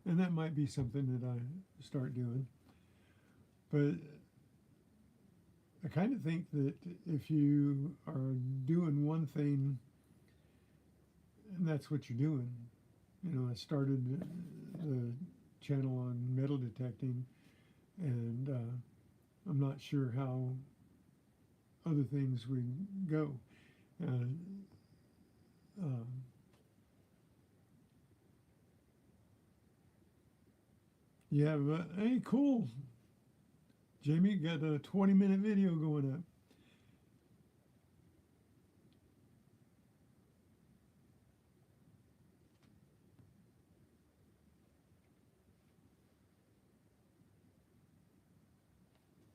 and that might be something that I start doing. But I kind of think that if you are doing one thing, and that's what you're doing. I started the channel on metal detecting, and I'm not sure how other things would go. You have hey, cool, Jamie, got a 20-minute video going up.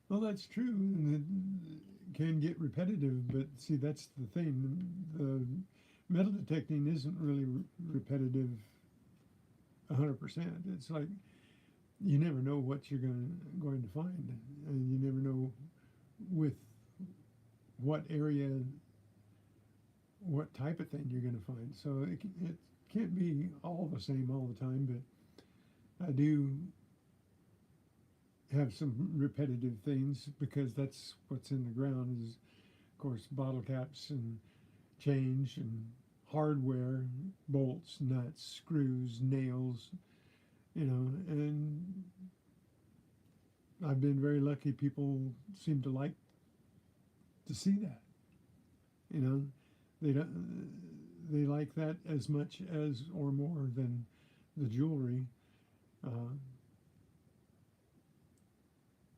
Well, that's true, and it can get repetitive. But see, that's the thing. The metal detecting isn't really repetitive 100%. It's like you never know what you're going to find, and you never know with what area, what type of thing you're going to find. So it can't be all the same all the time, but I do have some repetitive things because that's what's in the ground is, of course, bottle caps and change and hardware, bolts, nuts, screws, nails, and I've been very lucky. People seem to like to see that. You know, they don't. They like that as much as or more than the jewelry. Uh,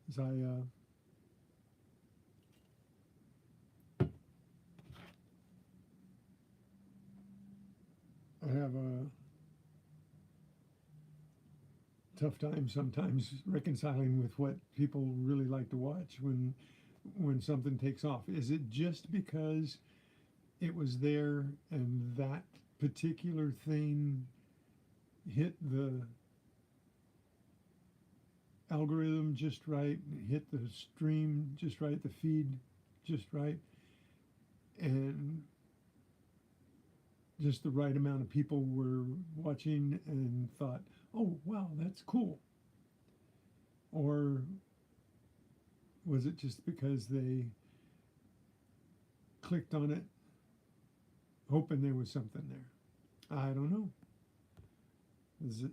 as I have a tough time sometimes reconciling with what people really like to watch when something takes off. Is it just because it was there and that particular thing hit the algorithm just right, hit the stream just right, the feed just right, and just the right amount of people were watching and thought, oh, wow, that's cool? Or was it just because they clicked on it hoping there was something there? I don't know. Is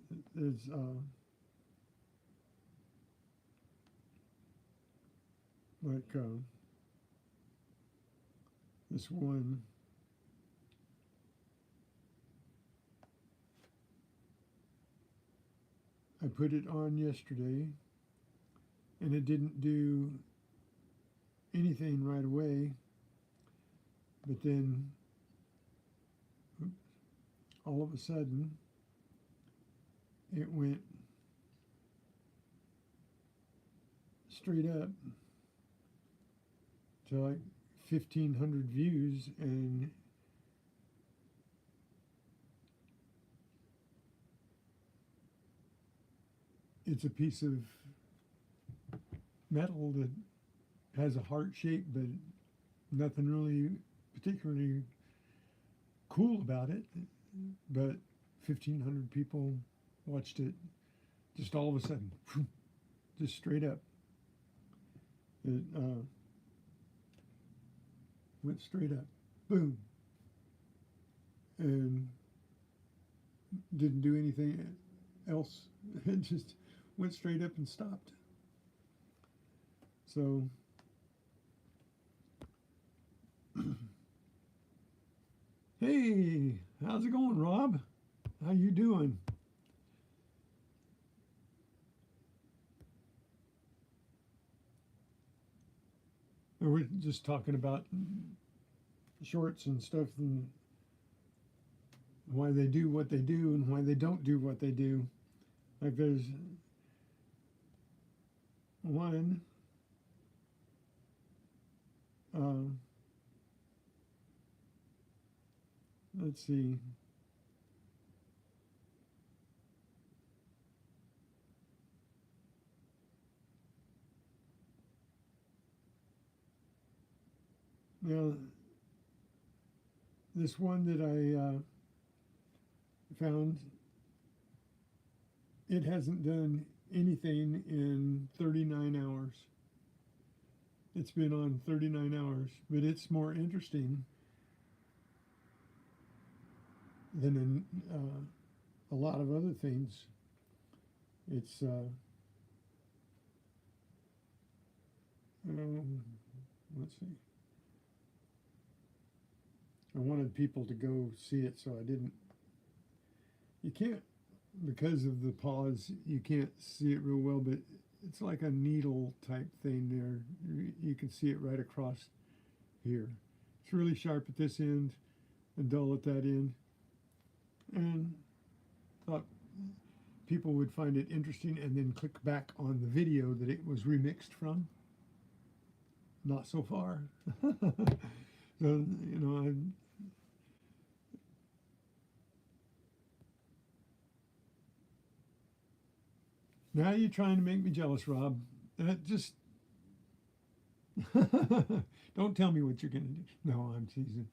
like this one. I put it on yesterday and it didn't do anything right away, but then all of a sudden it went straight up to like 1,500 views, and it's a piece of metal that has a heart shape, but nothing really particularly cool about it. But 1,500 people watched it just all of a sudden, just straight up. It went straight up, boom, and didn't do anything else. It just went straight up and stopped. So hey, how's it going, Rob? How you doing? We're just talking about shorts and stuff and why they do what they do and why they don't do what they do. Like there's one, uh, let's see. Now, this one that I found, it hasn't done anything in 39 hours. It's been on 39 hours, but it's more interesting than a lot of other things. It's, let's see. I wanted people to go see it, so I didn't. You can't, because of the pause, you can't see it real well, but it's like a needle type thing there. You can see it right across here. It's really sharp at this end and dull at that end. And thought people would find it interesting and then click back on the video that it was remixed from. Not so far. So, you know, now you're trying to make me jealous, Rob. That just don't tell me what you're going to do. No, I'm teasing.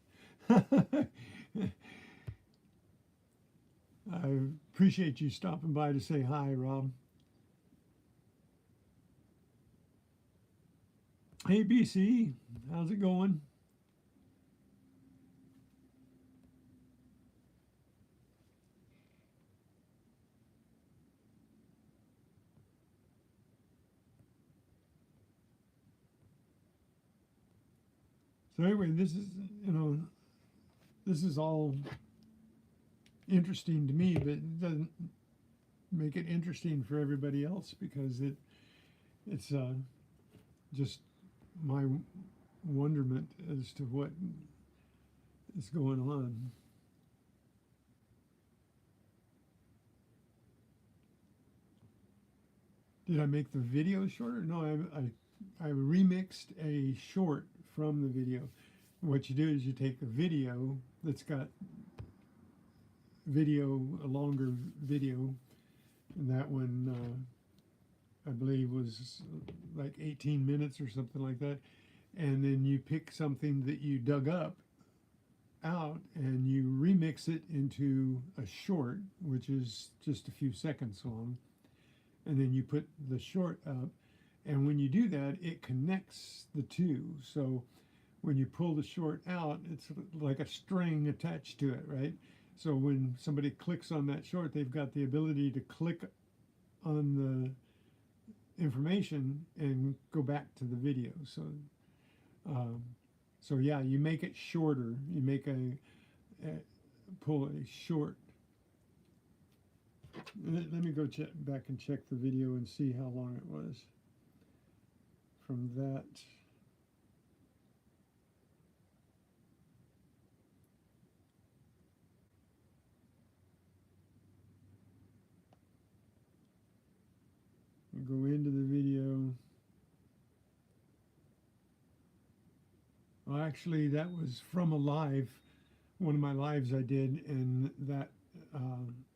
I appreciate you stopping by to say hi, Rob. Hey, BC, how's it going? So anyway, this is, you know, this is all interesting to me, but it doesn't make it interesting for everybody else because it's just my wonderment as to what is going on. Did I make the video shorter? No, I remixed a short from the video. What you do is you take a video that's got video, a longer video, and that one I believe was like 18 minutes or something like that. And then you pick something that you dug up out and you remix it into a short, which is just a few seconds long. And then you put the short up. And when you do that, it connects the two. So when you pull the short out, it's like a string attached to it, right? So when somebody clicks on that short, they've got the ability to click on the information and go back to the video. So yeah, you make it shorter. You make pull a short. Let me go back and check the video and see how long it was from that. Go into the video. Well, actually, that was from a live, one of my lives I did, and that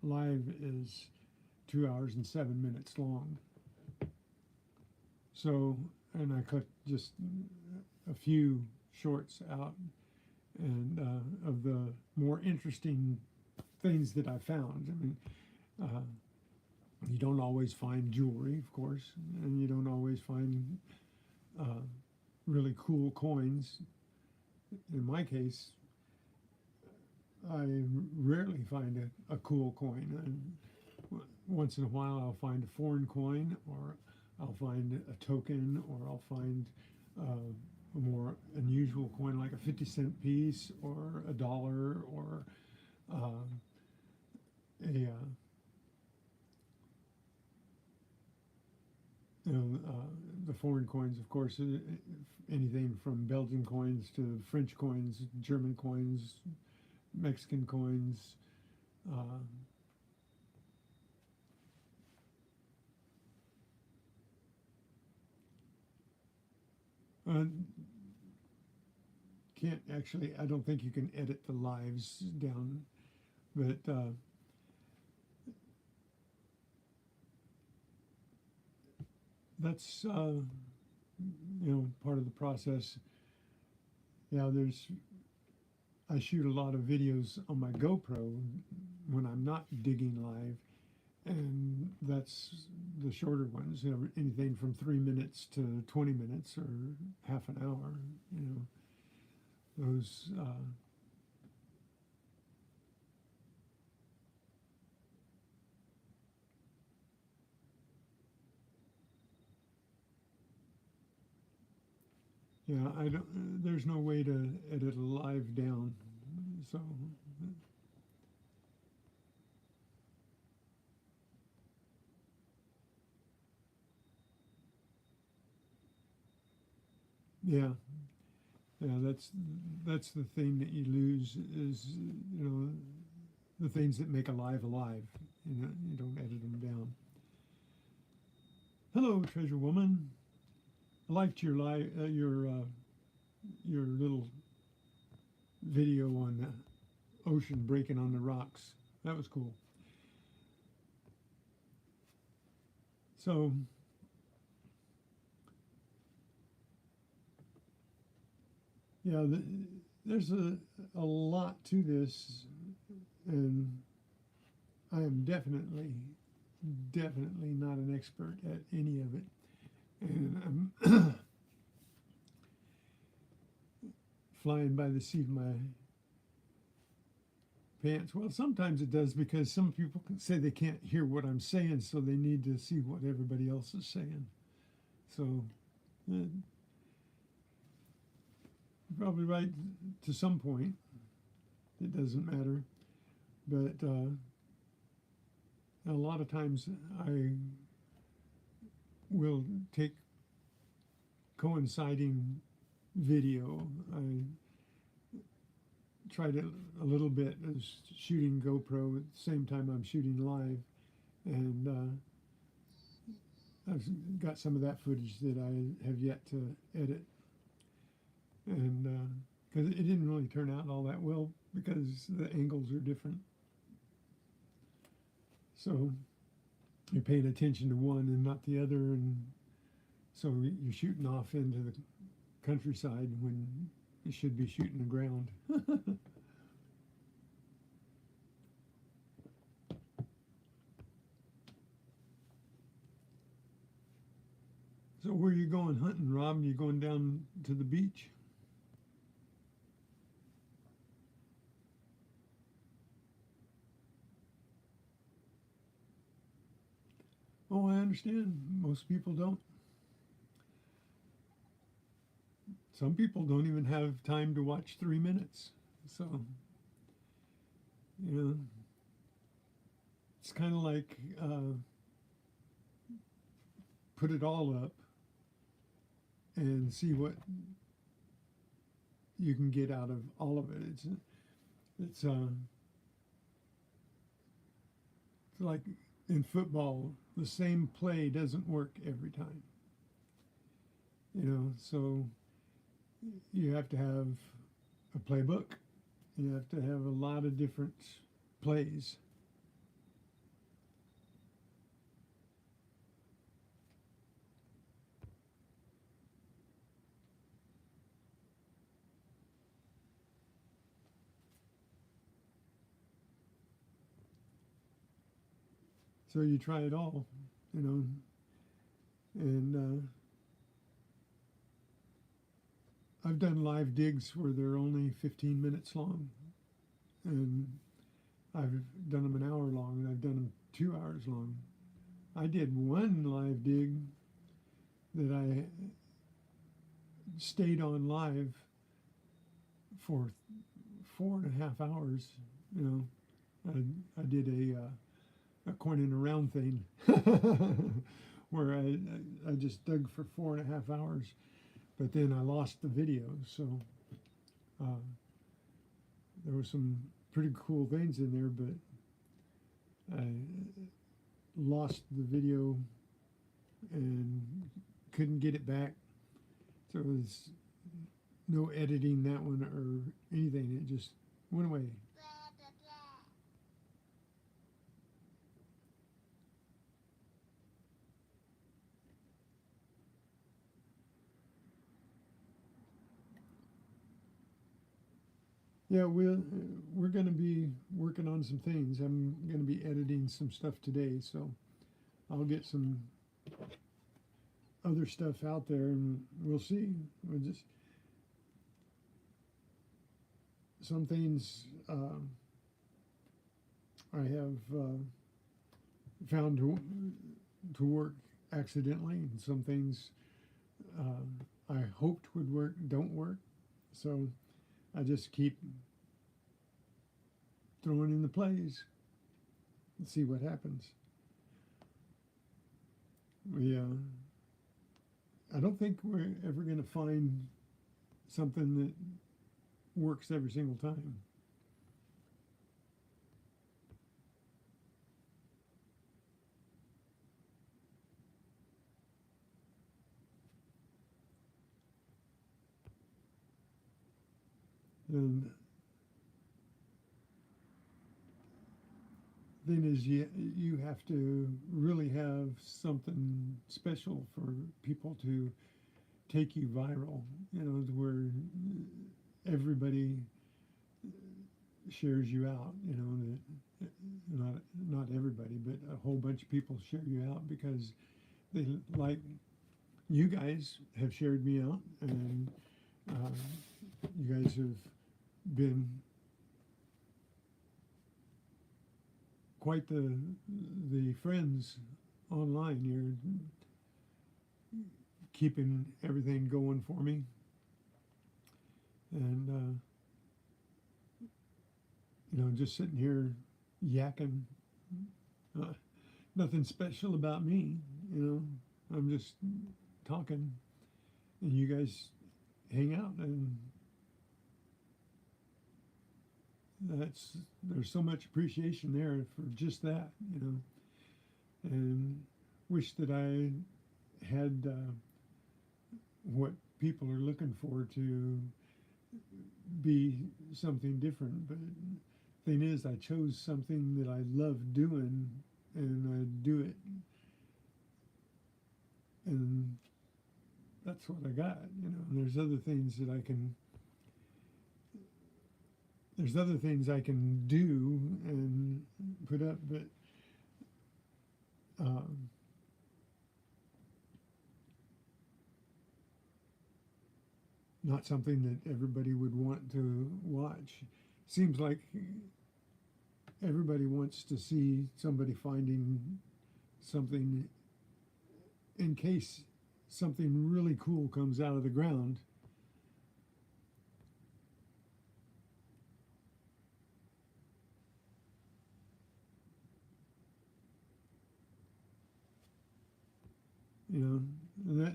live is 2 hours and 7 minutes long. So, and I cut just a few shorts out, and of the more interesting things that I found. I mean, you don't always find jewelry, of course, and you don't always find really cool coins. In my case, I rarely find a cool coin. And once in a while, I'll find a foreign coin, or I'll find a token, or I'll find a more unusual coin like a 50-cent piece, or a dollar, or the foreign coins, of course, anything from Belgian coins to French coins, German coins, Mexican coins. Can't actually, I don't think you can edit the lives down, but that's part of the process. Yeah, I shoot a lot of videos on my GoPro when I'm not digging live, and that's the shorter ones, anything from 3 minutes to 20 minutes or half an hour, those yeah, I don't. There's no way to edit a live down, so yeah, that's the thing that you lose is the things that make a live alive. You don't edit them down. Hello, Treasure Woman. I liked your your little video on the ocean breaking on the rocks. That was cool. So yeah, there's a lot to this, and I am definitely not an expert at any of it, and I'm flying by the seat of my pants. Well, sometimes it does, because some people can say they can't hear what I'm saying, so they need to see what everybody else is saying. So probably right to some point. It doesn't matter. But a lot of times I will take coinciding video. I tried it a little bit as shooting GoPro at the same time I'm shooting live, and I've got some of that footage that I have yet to edit, and because it didn't really turn out all that well because the angles are different. So you're paying attention to one and not the other, and so you're shooting off into the countryside when you should be shooting the ground. So where are you going hunting, Rob? You going down to the beach? Oh, I understand. Most people don't. Some people don't even have time to watch 3 minutes. So, you know, it's kind of like put it all up and see what you can get out of all of it. It's like in football, the same play doesn't work every time. You know, so you have to have a playbook. You have to have a lot of different plays. So you try it all, you know, and I've done live digs where they're only 15 minutes long, and I've done them an hour long, and I've done them 2 hours long. I did one live dig that I stayed on live for 4.5 hours. You know, I did a coin in a round thing where I just dug for 4.5 hours, but then I lost the video. So there were some pretty cool things in there, but I lost the video and couldn't get it back. So it was no editing that one or anything. It just went away. Yeah, we're going to be working on some things. I'm going to be editing some stuff today, so I'll get some other stuff out there, and we'll see. We'll just some things I have found to work accidentally, and some things I hoped would work don't work. So I just keep throwing in the plays and see what happens. I don't think we're ever going to find something that works every single time. And thing is, you have to really have something special for people to take you viral. You know, where everybody shares you out. You know, not everybody, but a whole bunch of people share you out because they like you guys have shared me out, and you guys have been quite the friends online. You're keeping everything going for me, and just sitting here yakking. Uh, Nothing special about me, you know. I'm just talking, and you guys hang out, and there's so much appreciation there for just that, and wish that I had what people are looking for to be something different. But thing is, I chose something that I love doing, and I do it, and that's what I got. And there's other things I can do and put up, but um, not something that everybody would want to watch. Seems like everybody wants to see somebody finding something in case something really cool comes out of the ground. That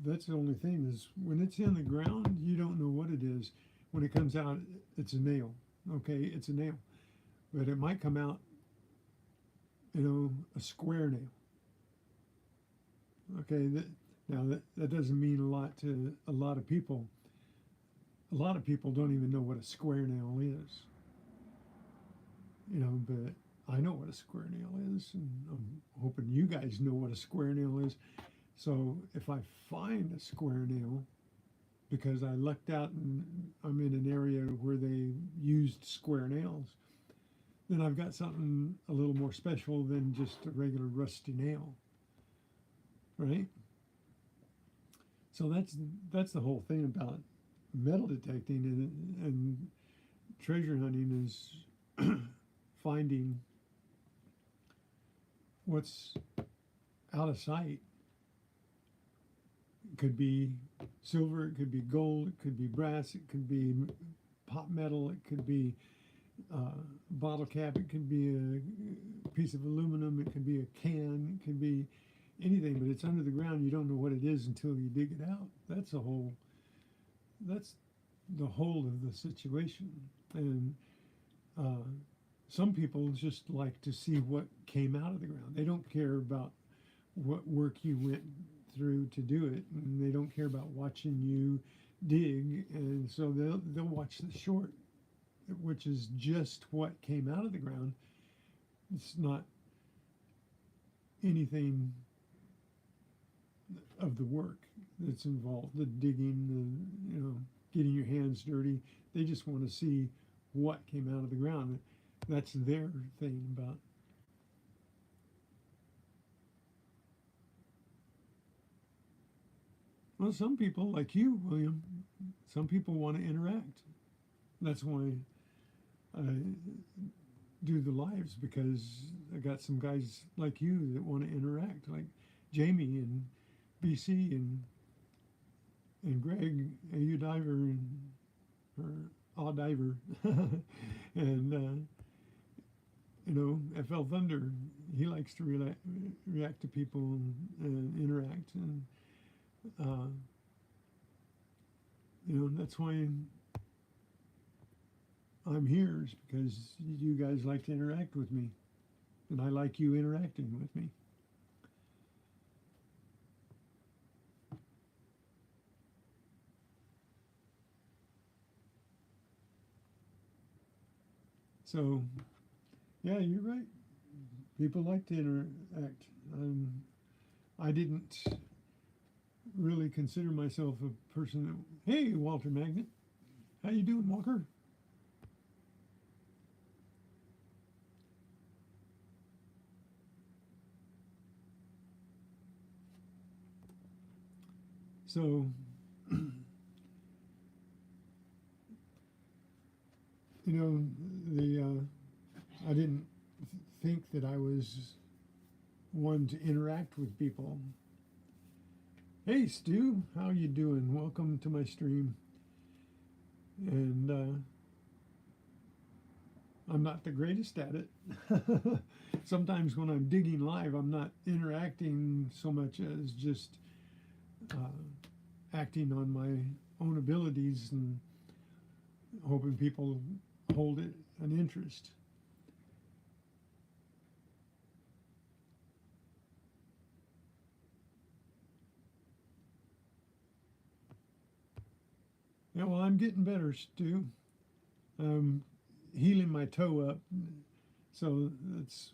that's the only thing is when it's in the ground, you don't know what it is. When it comes out, it's a nail. Okay, it's a nail, but it might come out, a square nail. Okay, that doesn't mean a lot to a lot of people. A lot of people don't even know what a square nail is. But I know what a square nail is, and I'm hoping you guys know what a square nail is. So if I find a square nail, because I lucked out and I'm in an area where they used square nails, then I've got something a little more special than just a regular rusty nail, right? So that's the whole thing about metal detecting and treasure hunting is finding what's out of sight. It could be silver, it could be gold, it could be brass, it could be pot metal, it could be bottle cap, it could be a piece of aluminum, it could be a can, it could be anything, but it's under the ground. You don't know what it is until you dig it out. That's the whole of the situation. And some people just like to see what came out of the ground. They don't care about what work you went through to do it, and they don't care about watching you dig, and so they'll watch the short, which is just what came out of the ground. It's not anything of the work that's involved, the digging, getting your hands dirty. They just want to see what came out of the ground. That's their thing about. Well, some people, like you, William, some people want to interact. That's why I do the lives, because I got some guys like you that want to interact, like Jamie and BC and Greg, AU Diver or Aw Diver, and FL Thunder. He likes to react to people and interact, and that's why I'm here, is because you guys like to interact with me, and I like you interacting with me. So, yeah, you're right. People like to interact. I didn't really consider myself a person that, hey, Walter Magnet, how you doing, Walker? So, the I didn't think that I was one to interact with people. Hey, Stu, how you doing? Welcome to my stream. and I'm not the greatest at it. Sometimes when I'm digging live, I'm not interacting so much as just acting on my own abilities and hoping people hold it an interest. Yeah, well, I'm getting better, Stu. I'm healing my toe up, so that's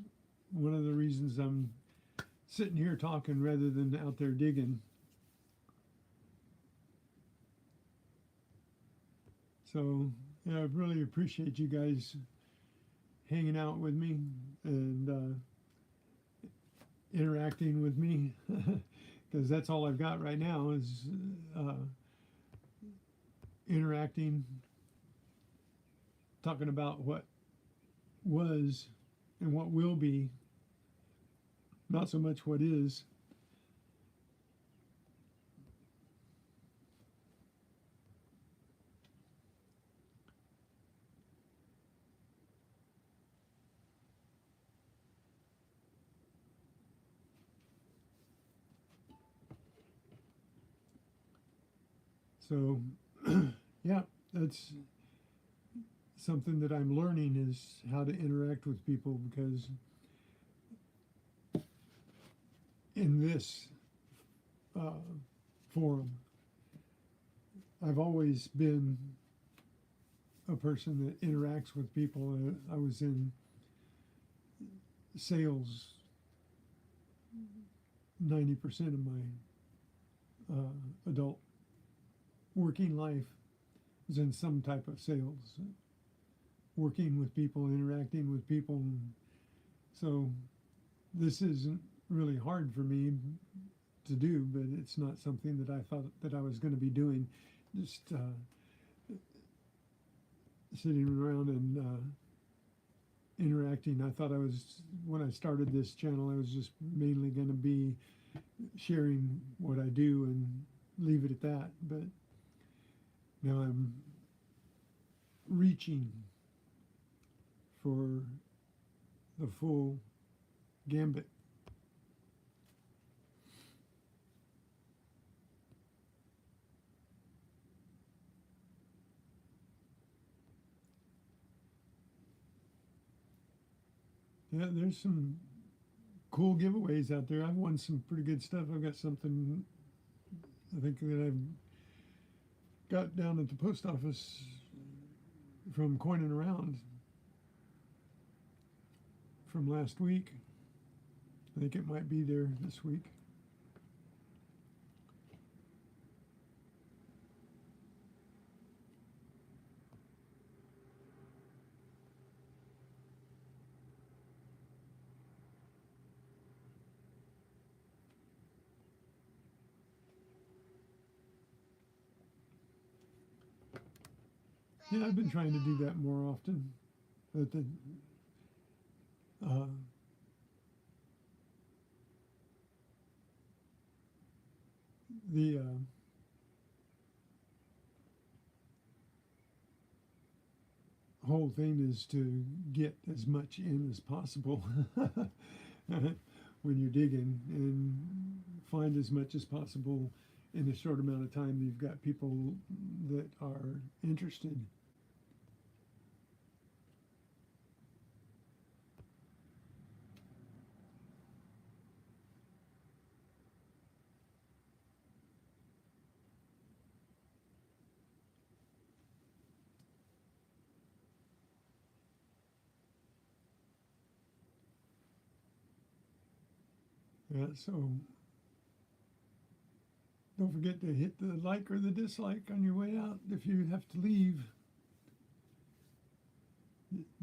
one of the reasons I'm sitting here talking rather than out there digging. So, yeah, I really appreciate you guys hanging out with me and interacting with me, because that's all I've got right now is uh, interacting, talking about what was and what will be, not so much what is. So, yeah, that's something that I'm learning is how to interact with people, because in this uh, forum, I've always been a person that interacts with people. I was in sales 90% of my adult working life was in some type of sales, working with people, interacting with people. So this isn't really hard for me to do, but it's not something that I thought that I was going to be doing. Just sitting around and interacting. I thought I was, when I started this channel, I was just mainly going to be sharing what I do and leave it at that. But now I'm reaching for the full gambit. Yeah, there's some cool giveaways out there. I've won some pretty good stuff. I've got something I think that I've got down at the post office from Coining Around from last week. I think it might be there this week. Yeah, I've been trying to do that more often. But uh, the whole thing is to get as much in as possible when you're digging, and find as much as possible in a short amount of time. You've got people that are interested. Yeah, so don't forget to hit the like or the dislike on your way out if you have to leave.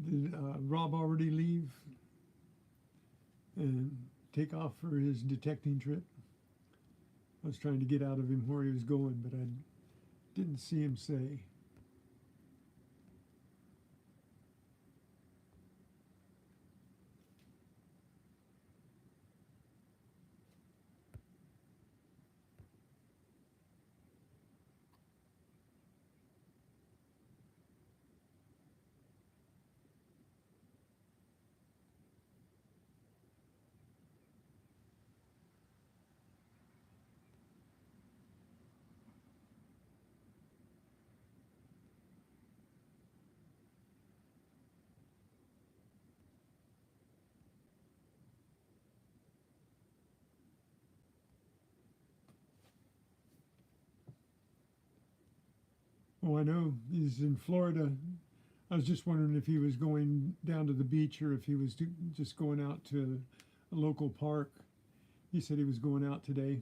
Did Rob already leave and take off for his detecting trip? I was trying to get out of him where he was going, but I didn't see him say. Oh, I know. He's in Florida. I was just wondering if he was going down to the beach or if he was just going out to a local park. He said he was going out today.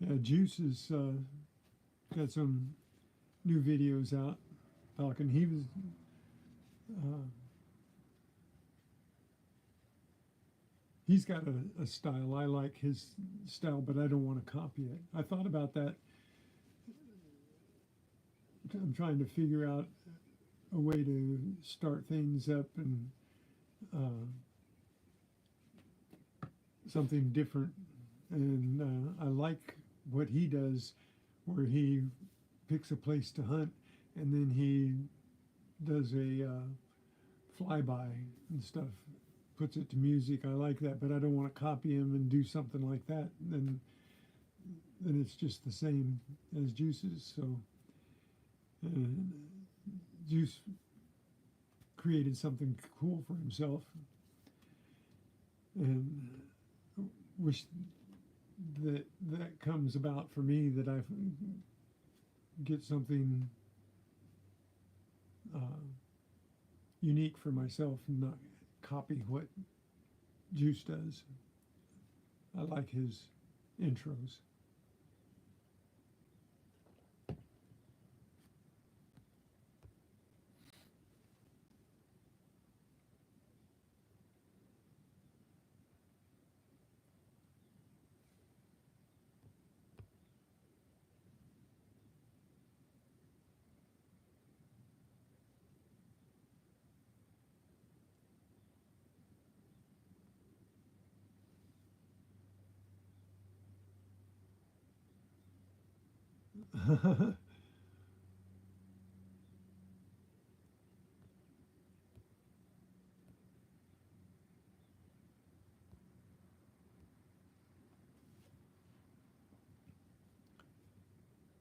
Yeah, Juice has got some new videos out talking. He was uh, he's got a style. I like his style, but I don't want to copy it. I thought about that. I'm trying to figure out a way to start things up and uh, something different. And I like what he does, where he picks a place to hunt and then he does a flyby and stuff, puts it to music. I like that, but I don't want to copy him and do something like that. Then it's just the same as Juice's. So uh, Juice created something cool for himself, and wish that comes about for me, that I get something uh, unique for myself and not copy what Juice does. I like his intros.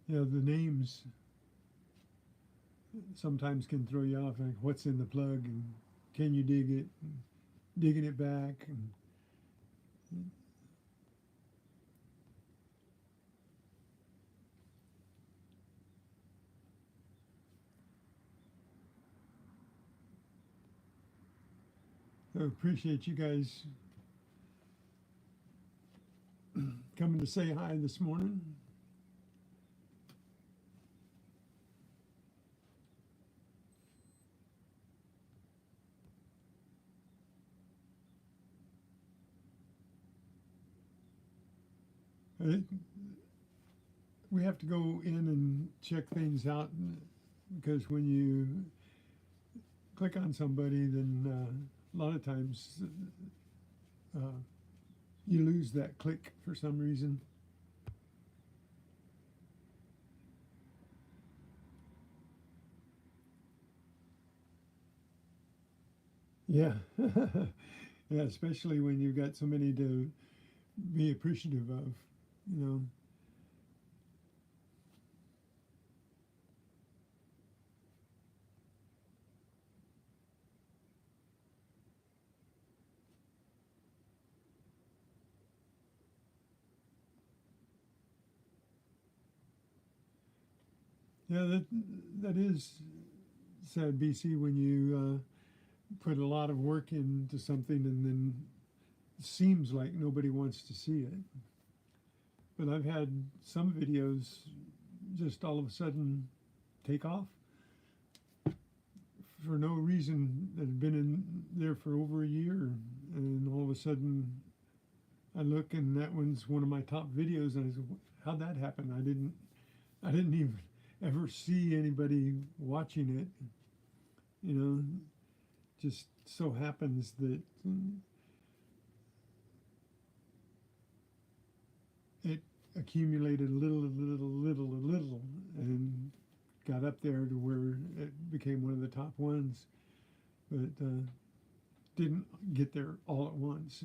Yeah, the names sometimes can throw you off. Like, what's in the plug, and can you dig it? And digging it back, and I appreciate you guys coming to say hi this morning. Uh, We have to go in and check things out, because when you click on somebody, then a lot of times uh, you lose that click for some reason. Yeah. Yeah, especially when you've got so many to be appreciative of, you know. Yeah, that is sad, BC, when you put a lot of work into something and then it seems like nobody wants to see it. But I've had some videos just all of a sudden take off for no reason, that had been in there for over a year, and all of a sudden I look and that one's one of my top videos, and I said, how'd that happen? I didn't even ever see anybody watching it, you know. Just so happens that it accumulated little, and got up there to where it became one of the top ones, but didn't get there all at once.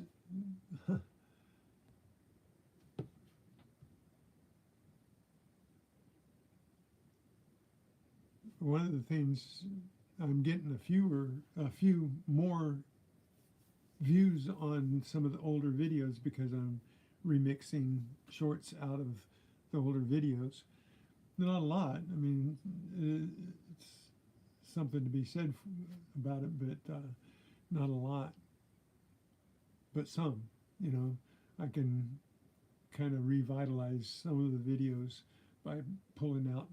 One of the things I'm getting a few more views on some of the older videos because I'm remixing shorts out of the older videos. Not a lot. I mean, it's something to be said about it, but not a lot. But some, you know, I can kind of revitalize some of the videos by pulling out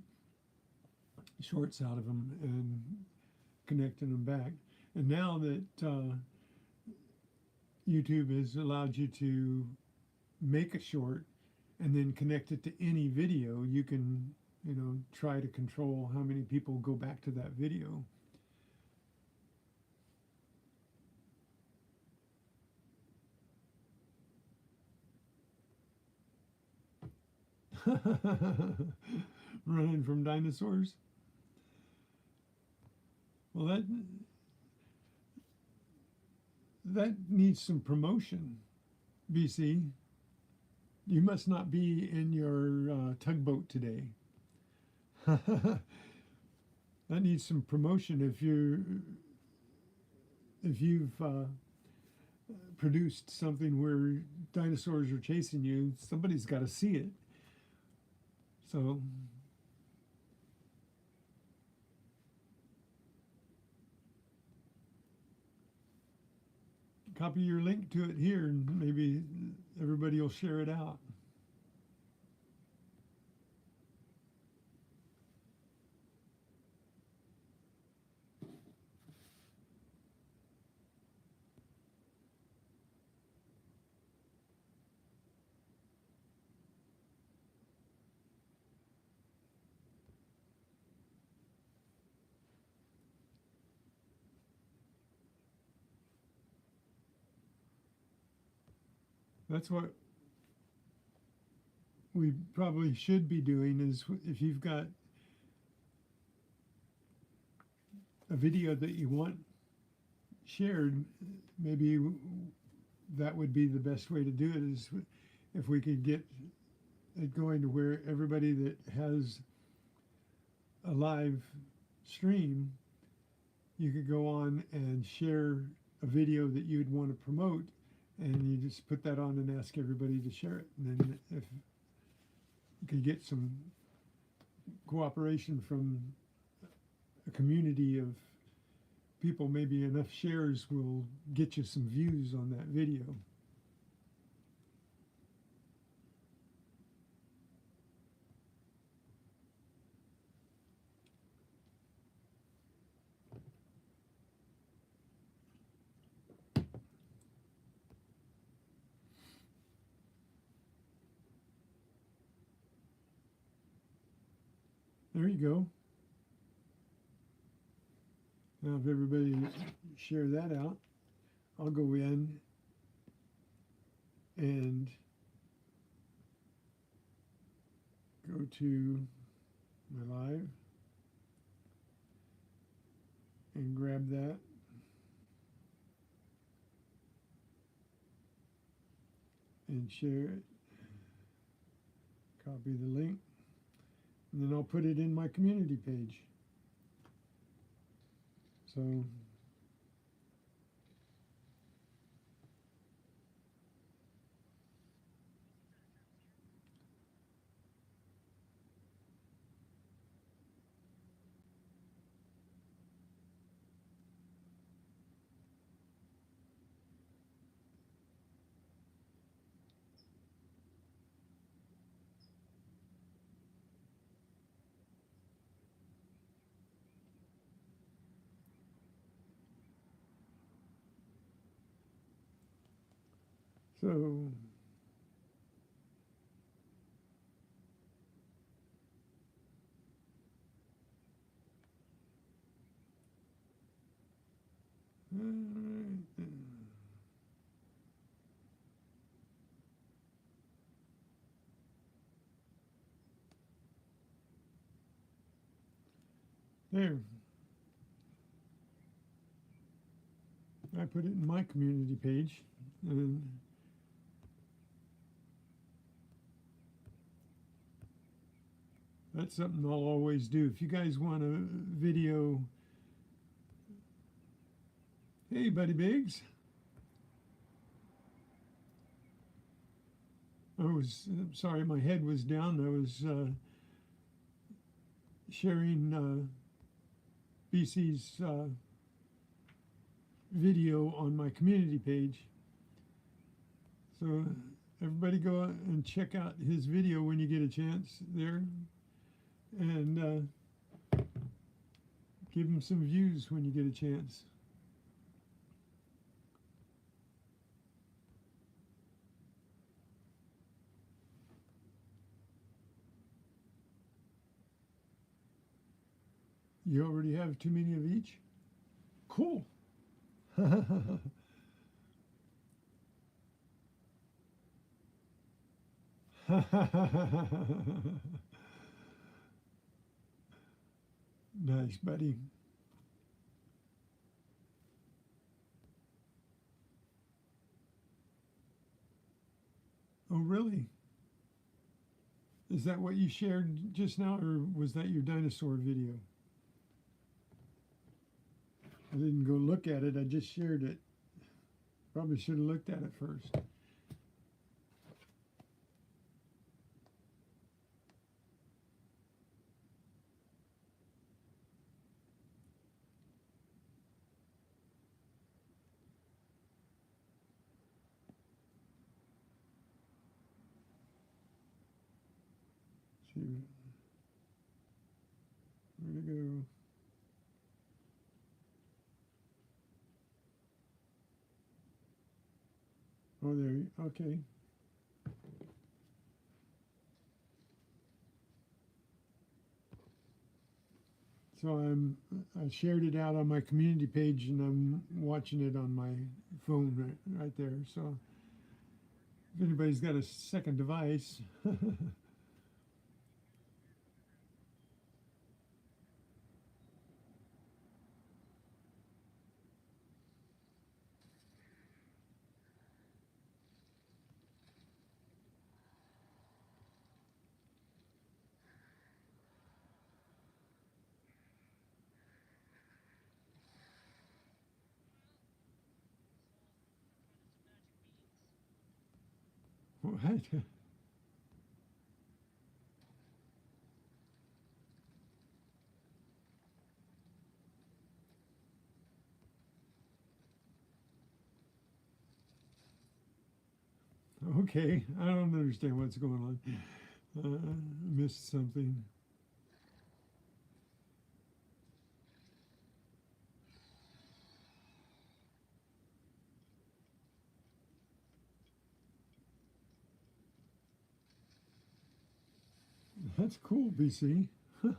shorts out of them and connecting them back. And now that YouTube has allowed you to make a short and then connect it to any video, you can, you know, try to control how many people go back to that video. Running from dinosaurs. Well, that needs some promotion, BC. You must not be in your tugboat today. That needs some promotion. If you've produced something where dinosaurs are chasing you, somebody's got to see it. So copy your link to it here, and maybe everybody will share it out. That's what we probably should be doing is if you've got a video that you want shared, maybe that would be the best way to do it is if we could get it going to where everybody that has a live stream, you could go on and share a video that you'd want to promote, and you just put that on and ask everybody to share it. And then if you could get some cooperation from a community of people, maybe enough shares will get you some views on that video. There you go. Now if everybody share that out, I'll go in and go to my live and grab that and share it. Copy the link, and then I'll put it in my community page. So so there. I put it in my community page, and That's something I'll always do. If you guys want a video, hey, Buddy Biggs. Sorry, my head was down. I was sharing BC's video on my community page. So everybody go and check out his video when you get a chance there, and give him some views when you get a chance. You already have too many of each? Cool. Nice, buddy. Oh, really? Is that what you shared just now, or was that your dinosaur video? I didn't go look at it, I just shared it. Probably should have looked at it first. See, where to go? Oh, there, okay. So I shared it out on my community page, and I'm watching it on my phone right there. So if anybody's got a second device, what? Okay, I don't understand what's going on. Missed something. That's cool, BC. It's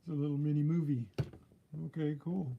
a little mini movie. Okay, cool.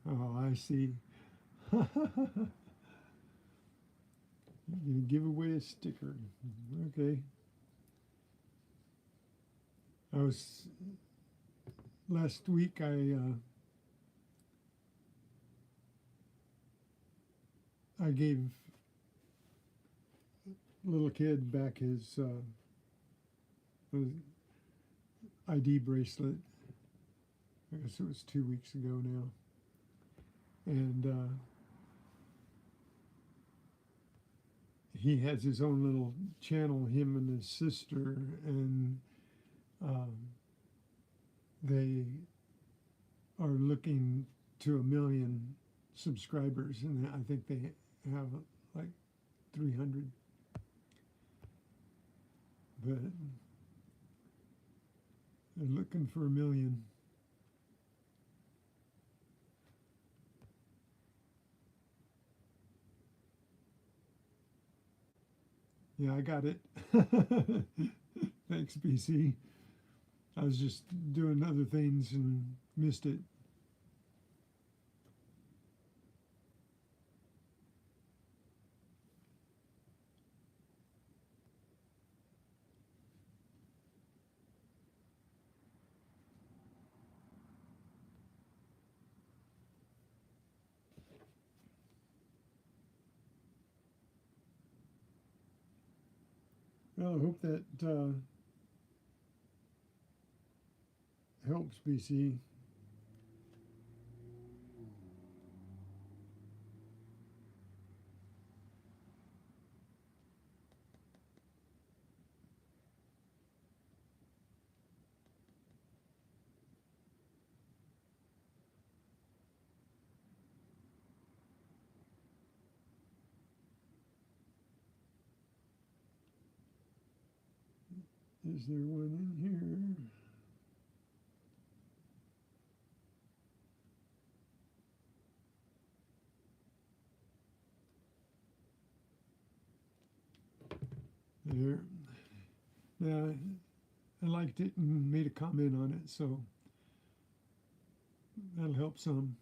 Oh, I see. You're gonna give away a sticker. Okay. I was last week. I gave a little kid back his ID bracelet. I guess it was 2 weeks ago now, and he has his own little channel, him and his sister, and um, they are looking to 1 million subscribers, and I think they have like 300. But they're looking for 1 million. Yeah, I got it. Thanks, BC. I was just doing other things and missed it. Well, I hope that helps, BC. Is there one in here? There. Yeah, I liked it and made a comment on it, so that'll help some.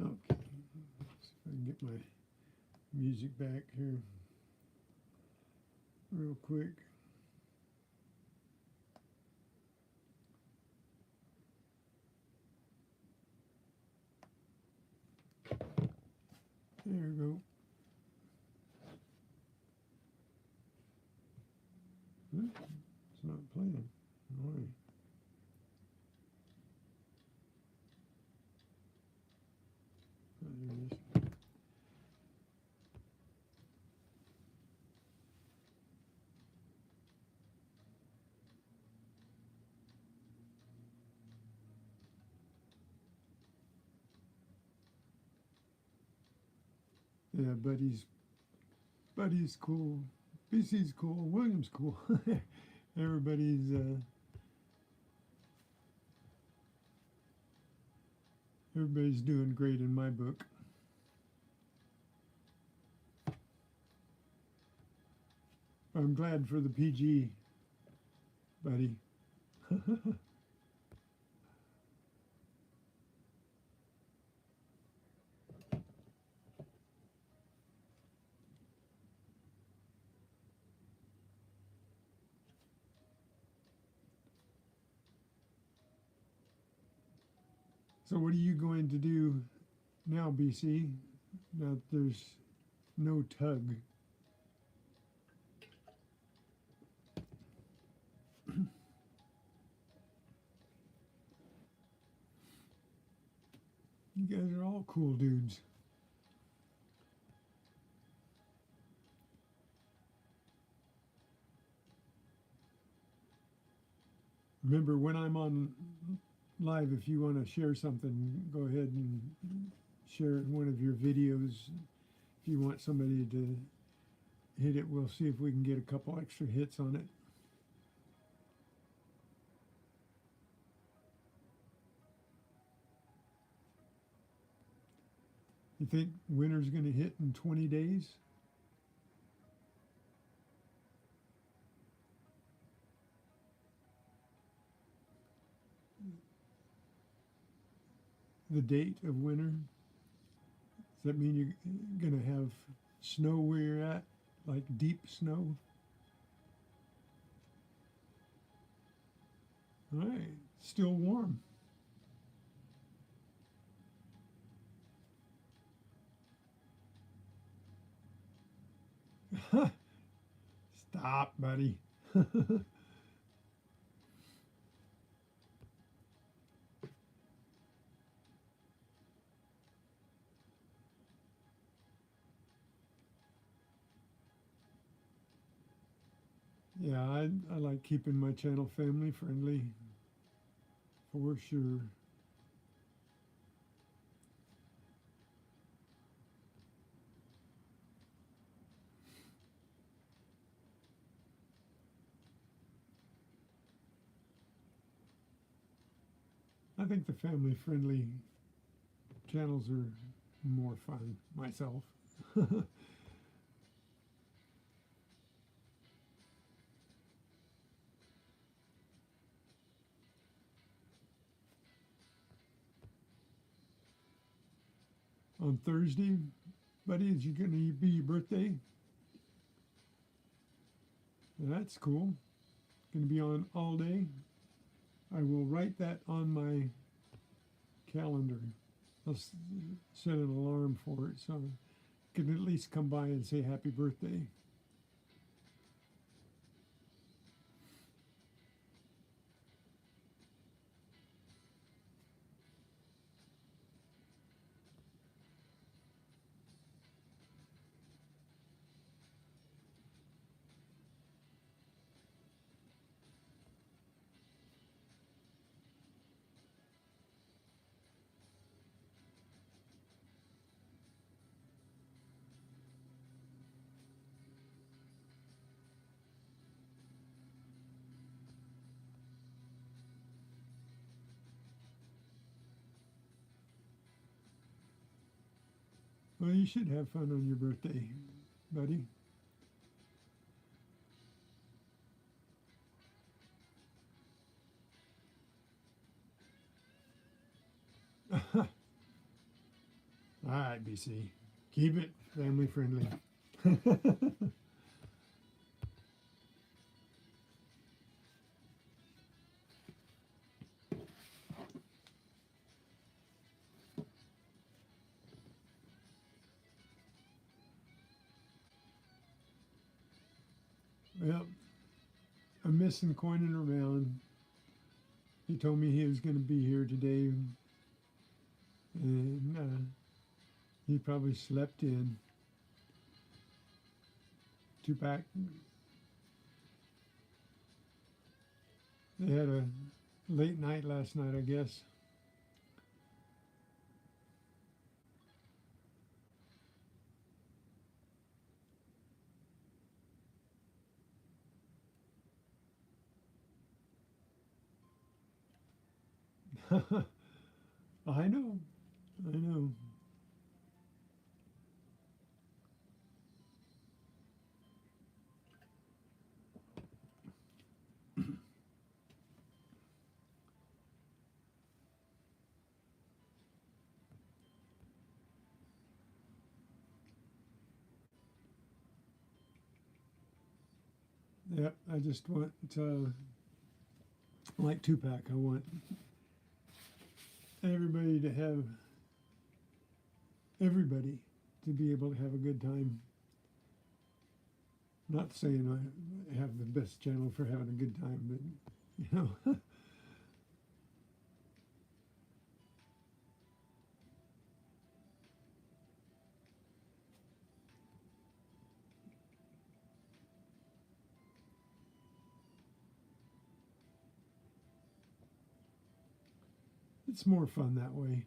Okay, let's see if I can get my music back here real quick. There we go. It's not playing. Why? There it is. Yeah, Buddy's cool. BC's cool. William's cool. everybody's everybody's doing great in my book. I'm glad for the PG, Buddy. So what are you going to do now, BC? Now that there's no tug. You guys are all cool dudes. Remember, when I'm on live, if you want to share something, go ahead and share it in one of your videos. If you want somebody to hit it, we'll see if we can get a couple extra hits on it. You think winter's going to hit in 20 days? the date of winter? Does that mean you're going to have snow where you're at? Like deep snow? All right, still warm. Stop, buddy. Yeah, I like keeping my channel family friendly for sure. I think the family friendly channels are more fun myself. On Thursday, buddy, is you going to be your birthday? That's cool. Going to be on all day. I will write that on my calendar. I'll set an alarm for it so I can at least come by and say happy birthday. Well, you should have fun on your birthday, buddy. All right, BC. Keep it family friendly. Well, I'm missing coining around. He told me he was going to be here today, and he probably slept in. Tupac, they had a late night last night, I guess. I know, I know. Yep, I just want, like Tupac, I want everybody to have, everybody to be able to have a good time. Not saying I have the best channel for having a good time, but, you know, it's more fun that way.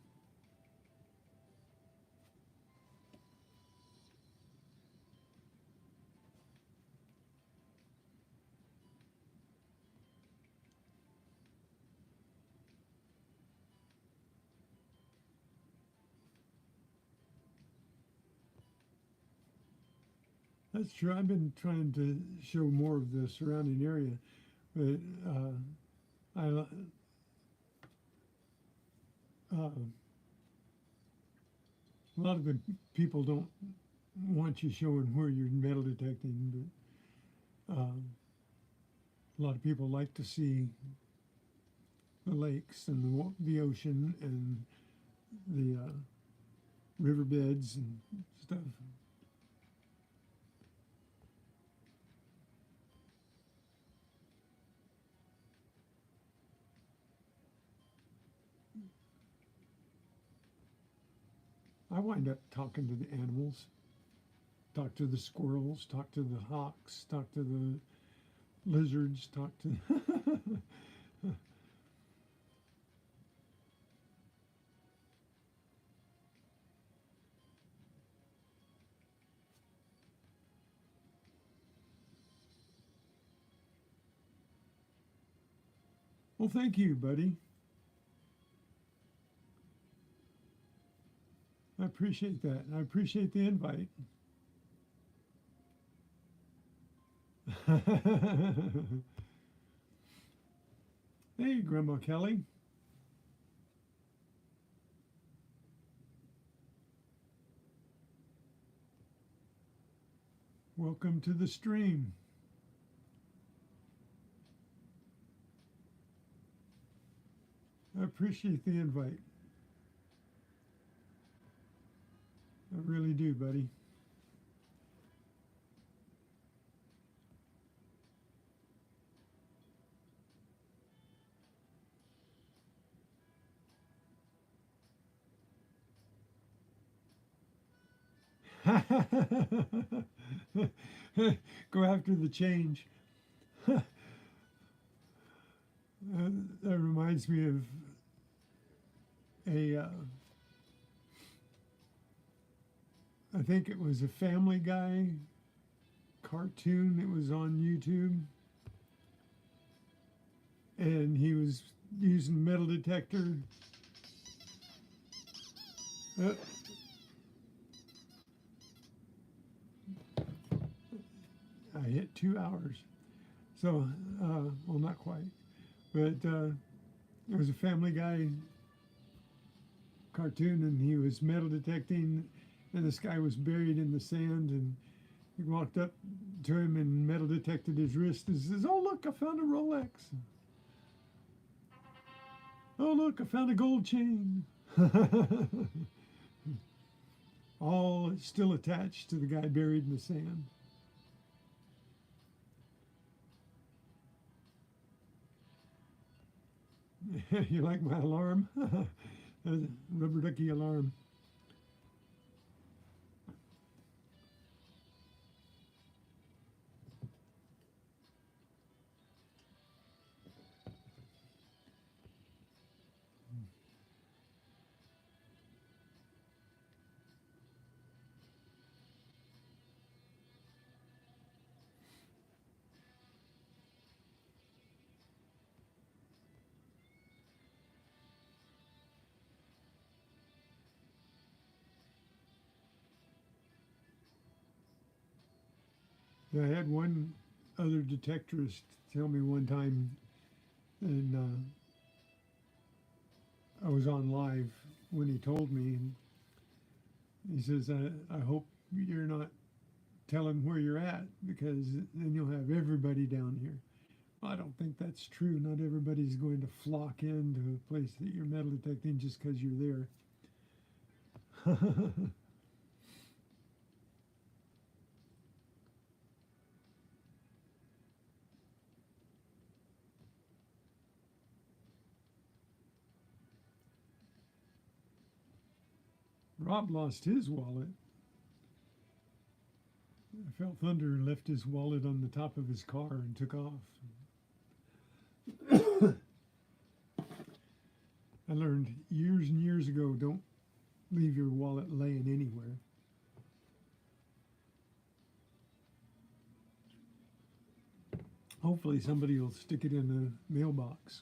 That's true. I've been trying to show more of the surrounding area, but I uh, A lot of the people don't want you showing where you're metal detecting, but a lot of people like to see the lakes and the ocean and the riverbeds and stuff. I wind up talking to the animals, talk to the squirrels, talk to the hawks, talk to the lizards, talk to. Well, thank you, buddy. I appreciate that. I appreciate the invite. Hey, Grandma Kelly. Welcome to the stream. I appreciate the invite. I really do, buddy. Go after the change. That reminds me of a, I think it was a Family Guy cartoon that was on YouTube, and he was using metal detector. Uh, I hit 2 hours, so well, not quite, but it was a Family Guy cartoon, and he was metal detecting, and this guy was buried in the sand, and he walked up to him and metal detected his wrist and says, "Oh, look, I found a Rolex. Oh, look, I found a gold chain." All still attached to the guy buried in the sand. You like my alarm? Rubber ducky alarm. I had one other detectorist tell me one time, and I was on live when he told me, and he says, I hope you're not telling where you're at, because then you'll have everybody down here. I don't think that's true. Not everybody's going to flock into a place that you're metal detecting just because you're there. Rob lost his wallet. I felt thunder and left his wallet on the top of his car and took off. I learned years and years ago, don't leave your wallet laying anywhere. Hopefully somebody will stick it in the mailbox.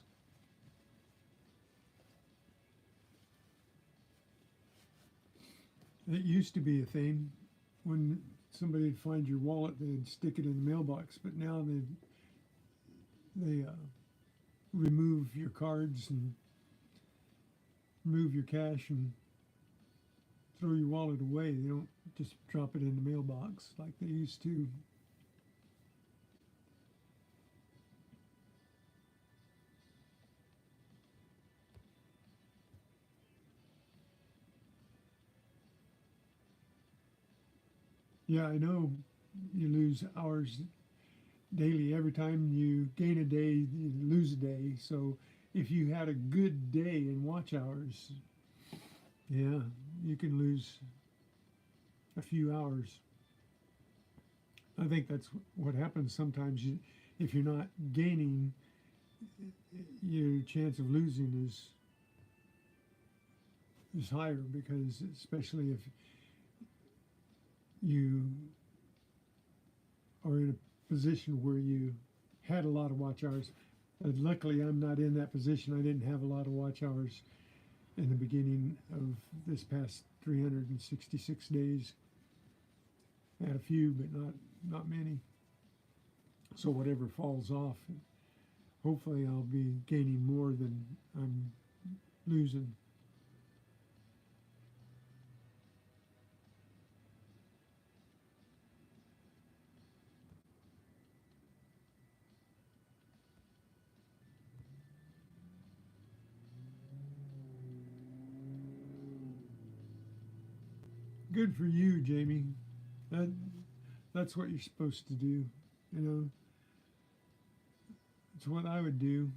It used to be a thing when somebody'd find your wallet, they'd stick it in the mailbox. But now they remove your cards and remove your cash and throw your wallet away. They don't just drop it in the mailbox like they used to. Yeah, I know you lose hours daily. Every time you gain a day, you lose a day. So if you had a good day in watch hours, yeah, you can lose a few hours. I think that's what happens sometimes. If you're not gaining, your chance of losing is higher, because especially if you are in a position where you had a lot of watch hours. Luckily, I'm not in that position. I didn't have a lot of watch hours in the beginning of this past 366 days. I had a few, but not many. So whatever falls off, hopefully I'll be gaining more than I'm losing. Good for you, Jamie. That that's what you're supposed to do. You know, it's what I would do.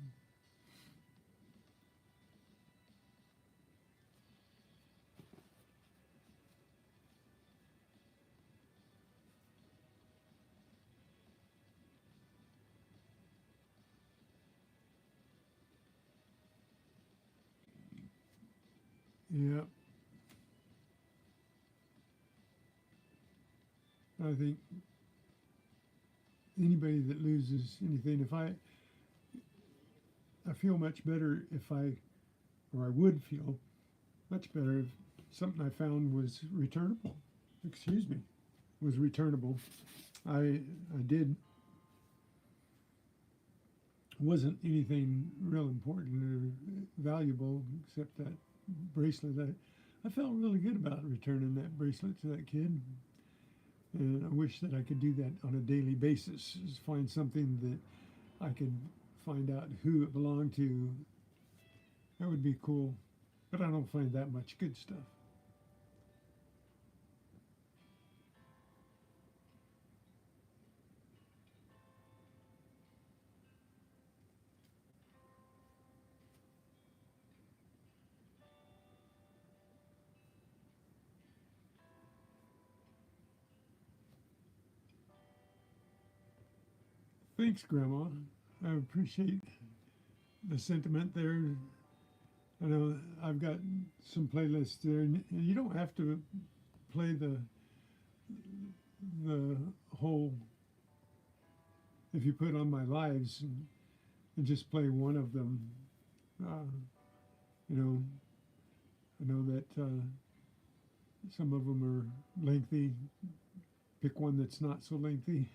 Yeah, I think anybody that loses anything, if I feel much better if or I would feel much better if something I found was returnable. Excuse me, was returnable. I did, wasn't anything real important or valuable except that bracelet. I felt really good about returning that bracelet to that kid, and I wish that I could do that on a daily basis. Just find something that I could find out who it belonged to. That would be cool, but I don't find that much good stuff. Thanks, Grandma. I appreciate the sentiment there. I know I've got some playlists there, and you don't have to play the whole. If you put on my lives and just play one of them, uh, you know, I know that some of them are lengthy. Pick one that's not so lengthy.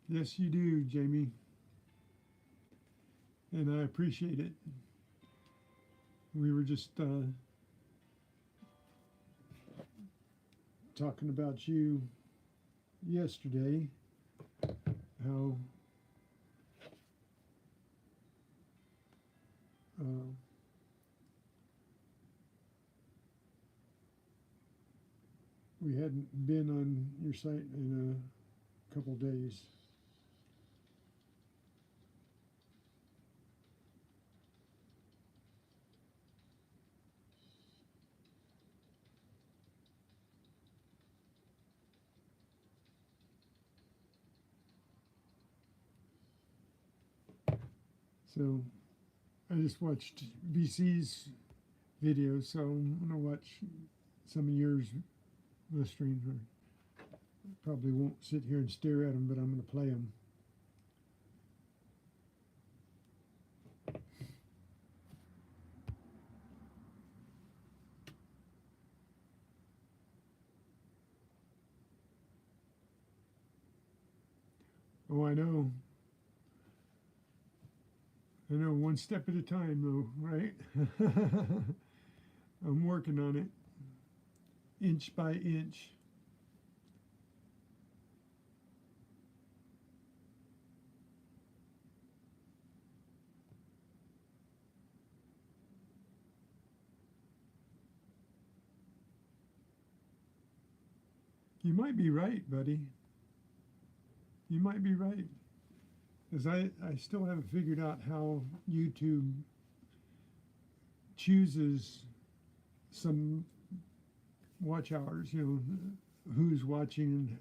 Yes, you do, Jamie, and I appreciate it. We were just talking about you yesterday, how uh, we hadn't been on your site in a couple days. So I just watched BC's videos, so I'm gonna watch some of yours, listening. Or probably won't sit here and stare at them, but I'm gonna play them. Oh, I know. I know, one step at a time, though, right? I'm working on it, inch by inch. You might be right, buddy. You might be right. Because I still haven't figured out how YouTube chooses some watch hours, who's watching and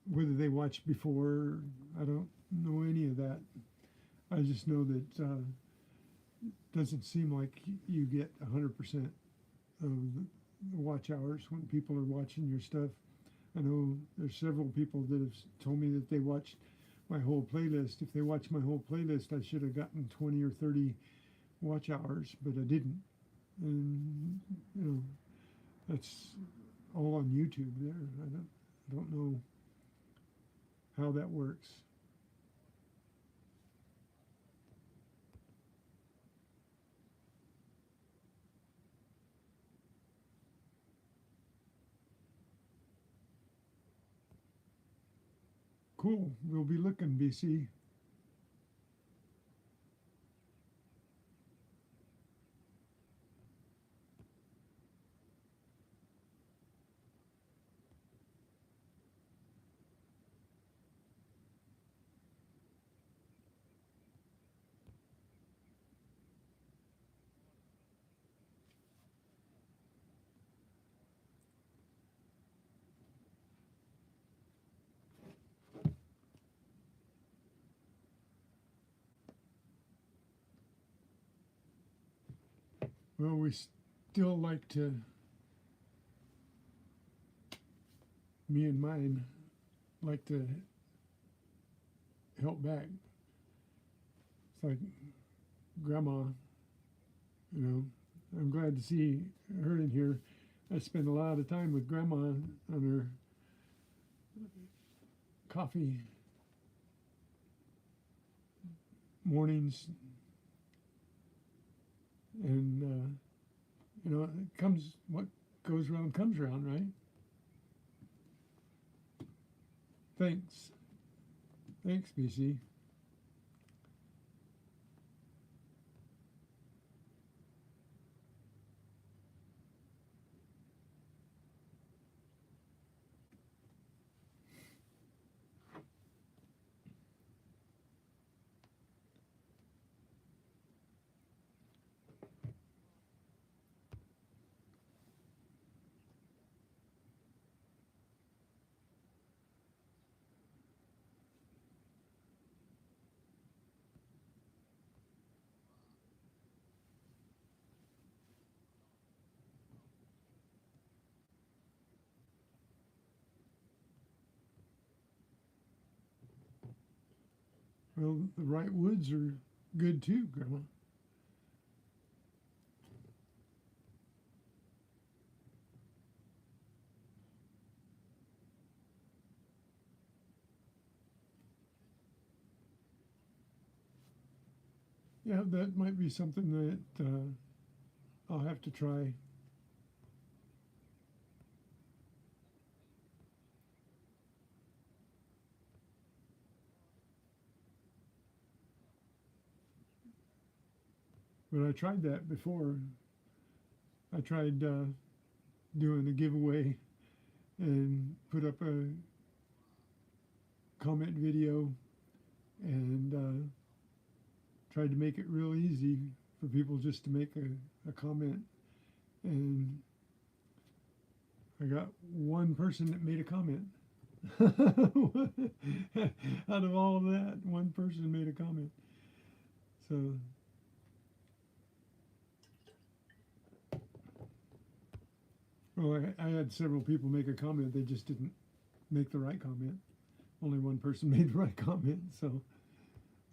whether they watched before. I don't know any of that. I just know that it doesn't seem like you get 100% of the watch hours when people are watching your stuff. I know there's several people that have told me that they watched my whole playlist. If they watched my whole playlist, I should have gotten 20 or 30 watch hours, but I didn't. And that's all on YouTube there. I don't know how that works. Cool. We'll be looking, BC. Well, we still like to, me and mine, like to help back. It's like grandma, I'm glad to see her in here. I spend a lot of time with grandma on her coffee mornings, and it comes, what goes around comes around, right? Thanks, BC. Well, the right woods are good too, grandma. Yeah, that might be something that I'll have to try. But I tried that before. I tried doing a giveaway and put up a comment video and tried to make it real easy for people just to make a comment. And I got one person that made a comment. Out of all of that, one person made a comment. So, well, I had several people make a comment. They just didn't make the right comment. Only one person made the right comment. So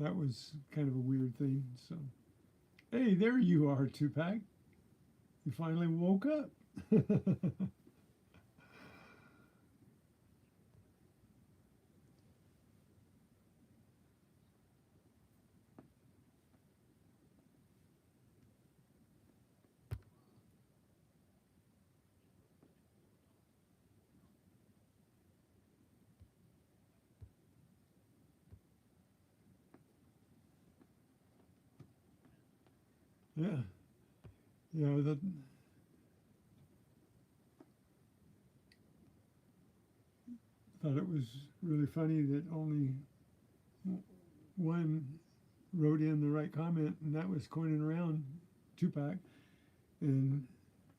that was kind of a weird thing. So, hey, there you are, Tupac. You finally woke up. Yeah. Yeah. Thought it was really funny that only one wrote in the right comment, and that was Coining Around Tupac, and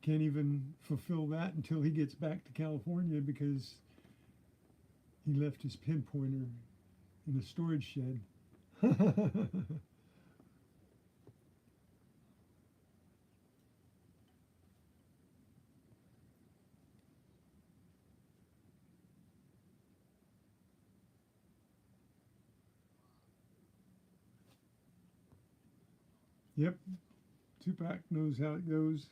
can't even fulfill that until he gets back to California because he left his pinpointer in a storage shed. Yep, Tupac knows how it goes.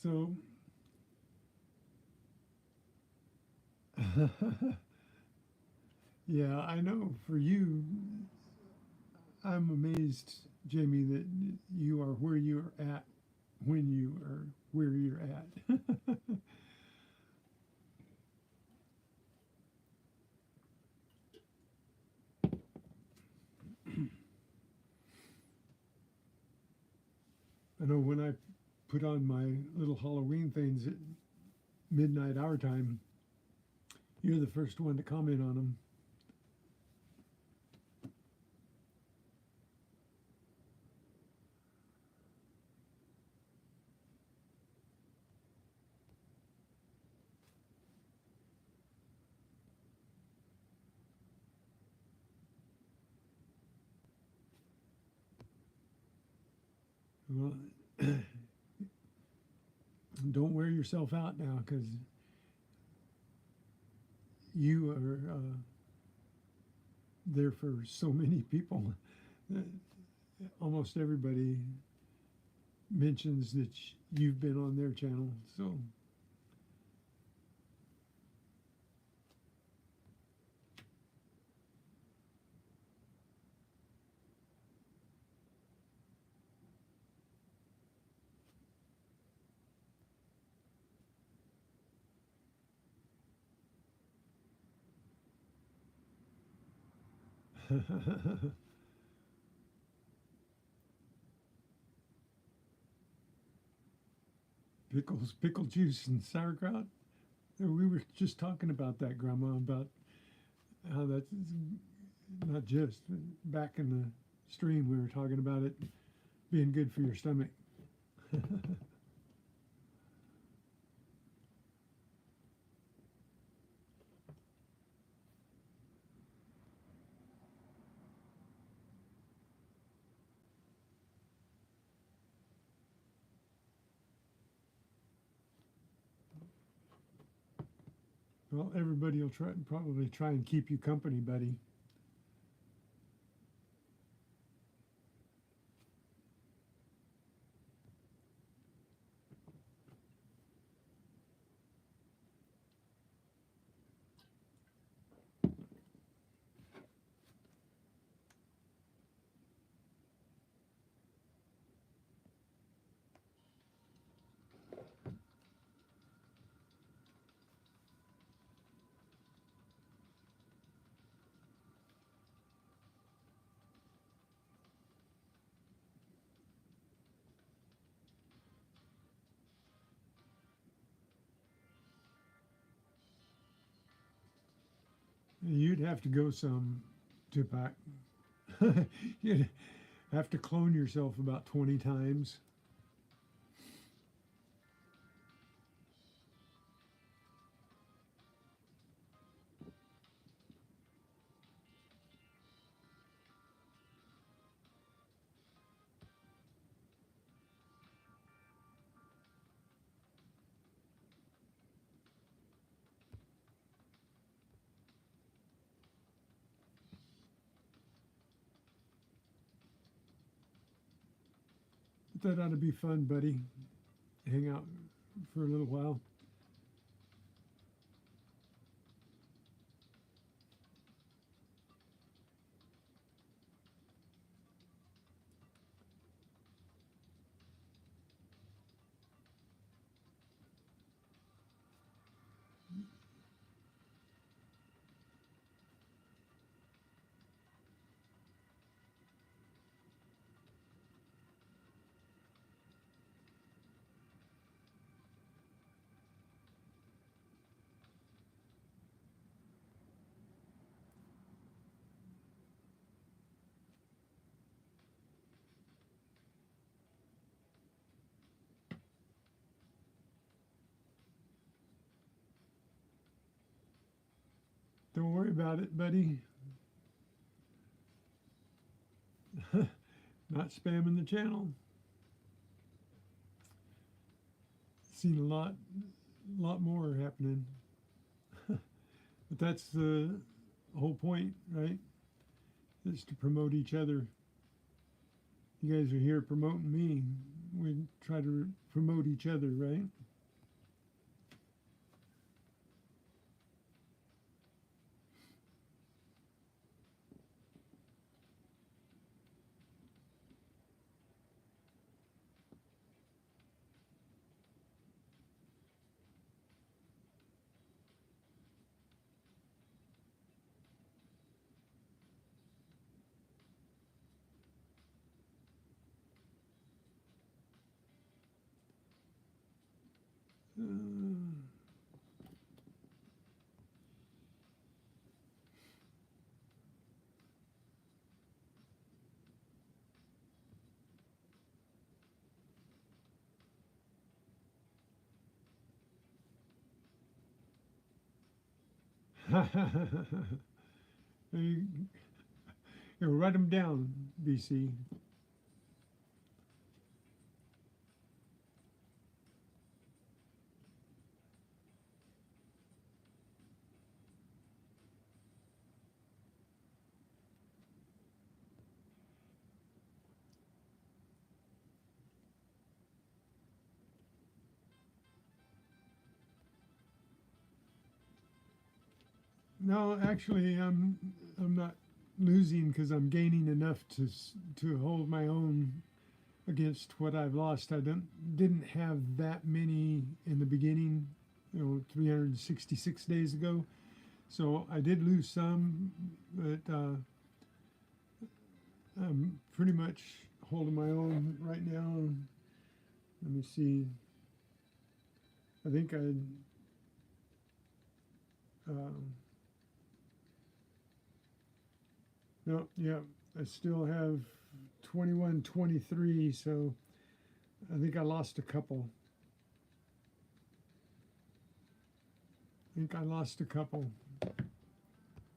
So, yeah, I know for you, I'm amazed, Jamie, that you are where you're at when you are where you're at. I know when I put on my little Halloween things at midnight our time, you're the first one to comment on them. Well, don't wear yourself out now because you are there for so many people. Almost everybody mentions that you've been on their channel. So, pickles, pickle juice, and sauerkraut. We were just talking about that, Grandma, about how that's not just back in the stream. We were talking about it being good for your stomach. Well, everybody will probably try and keep you company, buddy. You'd have to go some, Tupac. You'd have to clone yourself about 20 times. That ought to be fun, buddy. Hang out for a little while. Don't worry about it, buddy. Not spamming the channel. Seen lot more happening. But that's the whole point, right? Is to promote each other. You guys are here promoting me. We try to promote each other, right? you, you write them down, BC. No, actually, I'm not losing because I'm gaining enough to hold my own against what I've lost. I didn't have that many in the beginning, 366 days ago. So I did lose some, but I'm pretty much holding my own right now. Let me see. I think um, no, yeah, I still have 21, 23. So I think I lost a couple. I think I lost a couple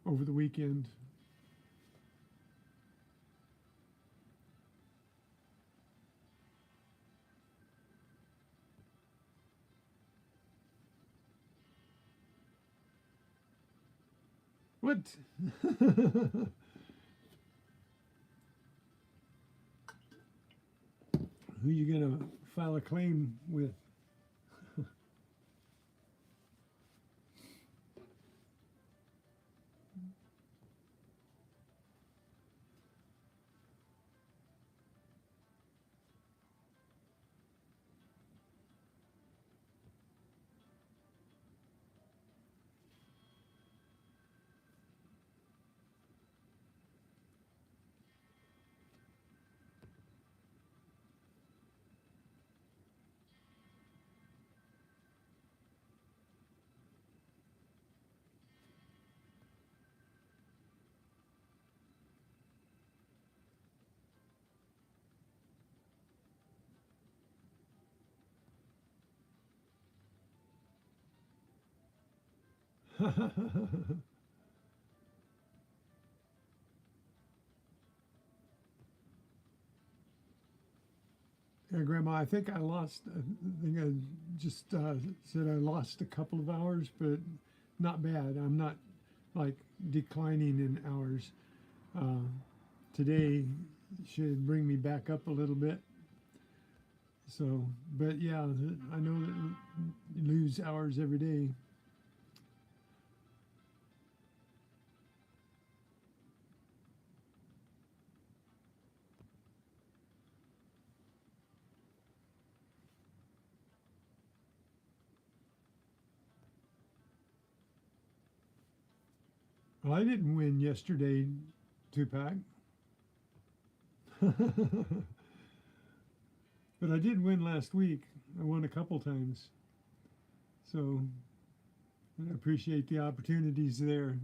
over the weekend. What? Who you gonna file a claim with? Yeah, Grandma, I think I lost. I think I just said I lost a couple of hours, but not bad. I'm not like declining in hours. Uh, Today should bring me back up a little bit. So, but yeah, I know that you lose hours every day. Well, I didn't win yesterday, Tupac, but I did win last week. I won a couple times, so I appreciate the opportunities there.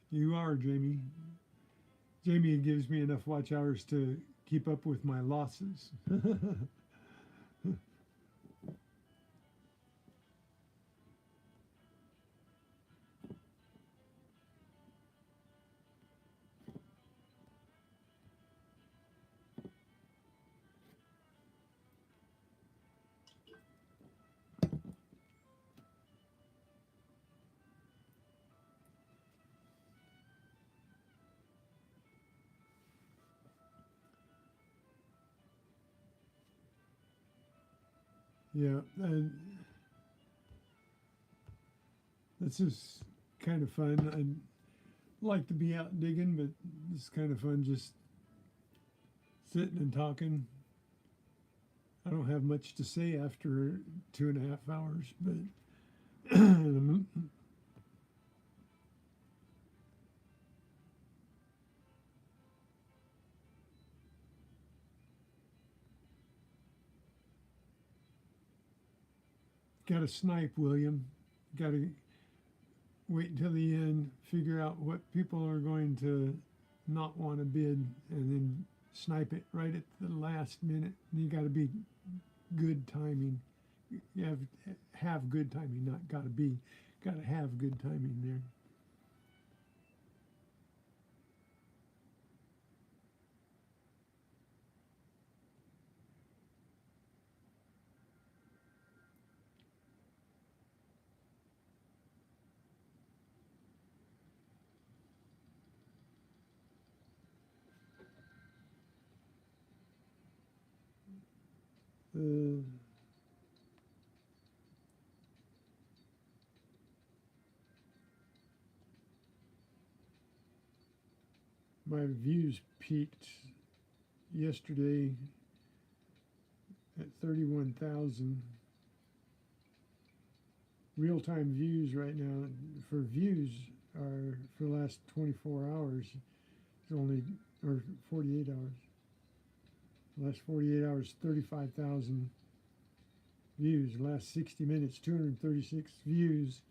You are, Jamie. Jamie gives me enough watch hours to keep up with my losses. Yeah, and this is kind of fun. I'd like to be out digging, but it's kind of fun just sitting and talking. I don't have much to say after 2.5 hours, but got to snipe, William. Got to wait until the end, figure out what people are going to not want to bid, and then snipe it right at the last minute. You got to be good timing. You have good timing, not got to be. Got to have good timing there. Uh, my views peaked yesterday at 31,000. Real time views right now for views are for the last 24 hours. It's only, or 48 hours. The last 48 hours, 35,000 views. The last 60 minutes, 236 views.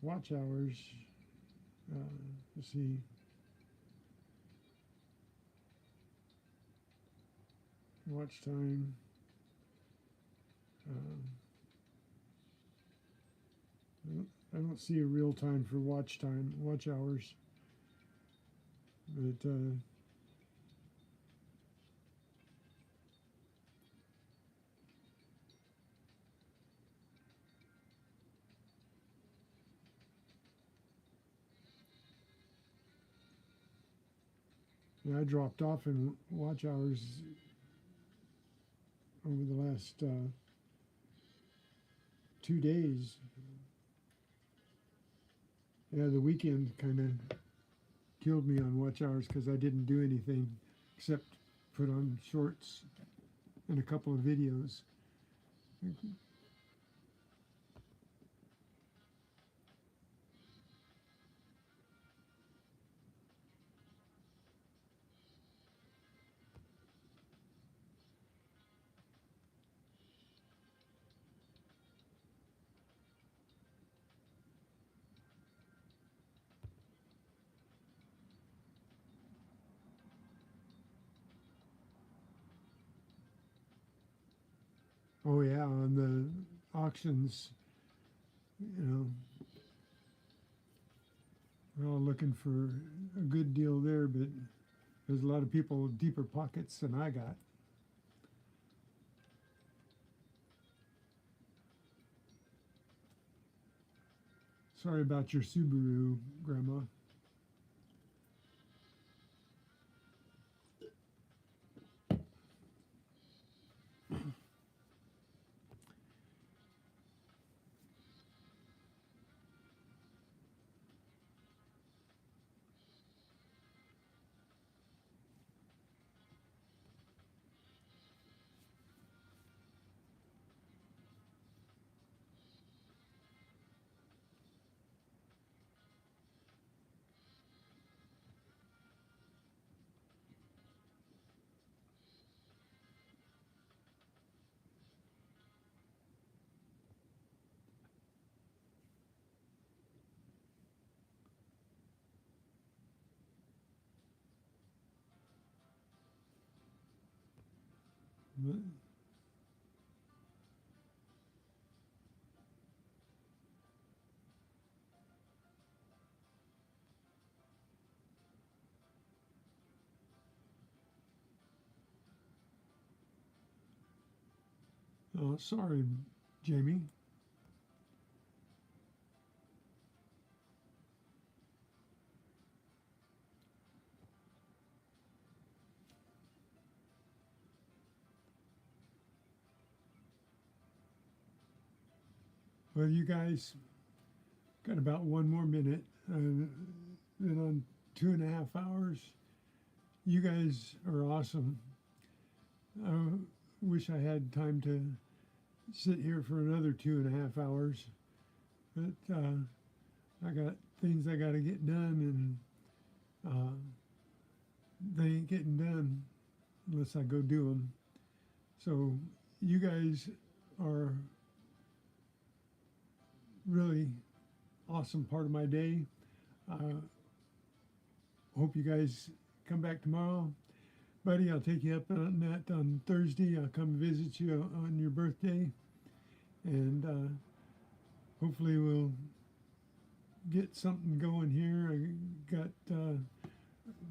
Watch hours. Let's see. Watch time. Uh, I don't see a real time for watch time, watch hours, but yeah, I dropped off in watch hours over the last 2 days. Yeah, the weekend kind of killed me on watch hours because I didn't do anything except put on shorts and a couple of videos. Oh yeah, on the auctions, you know, we're all looking for a good deal there, but there's a lot of people with deeper pockets than I got. Sorry about your Subaru, Grandma. Oh, sorry, Jamie. Well, you guys got about one more minute. Then on 2.5 hours, you guys are awesome. I wish I had time to sit here for another 2.5 hours, but I got things I got to get done, and they ain't getting done unless I go do them. So you guys are really awesome part of my day. Hope you guys come back tomorrow. Buddy, I'll take you up on that on Thursday. I'll come visit you on your birthday. And hopefully we'll get something going here. I got a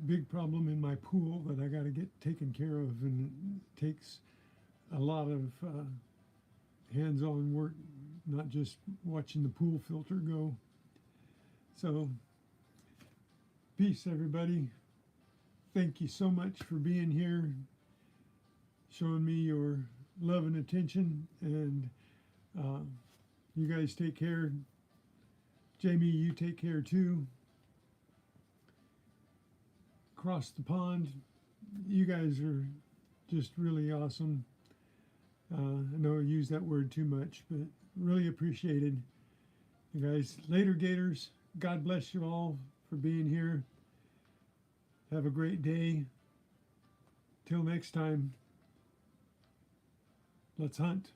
big problem in my pool that I got to get taken care of, and it takes a lot of hands-on work, not just watching the pool filter go. So, peace, everybody. Thank you so much for being here, showing me your love and attention, and you guys take care. Jamie, you take care too. Across the pond, you guys are just really awesome. I know I use that word too much, but really appreciated. You guys, later, Gators. God bless you all for being here. Have a great day. Till next time, let's hunt.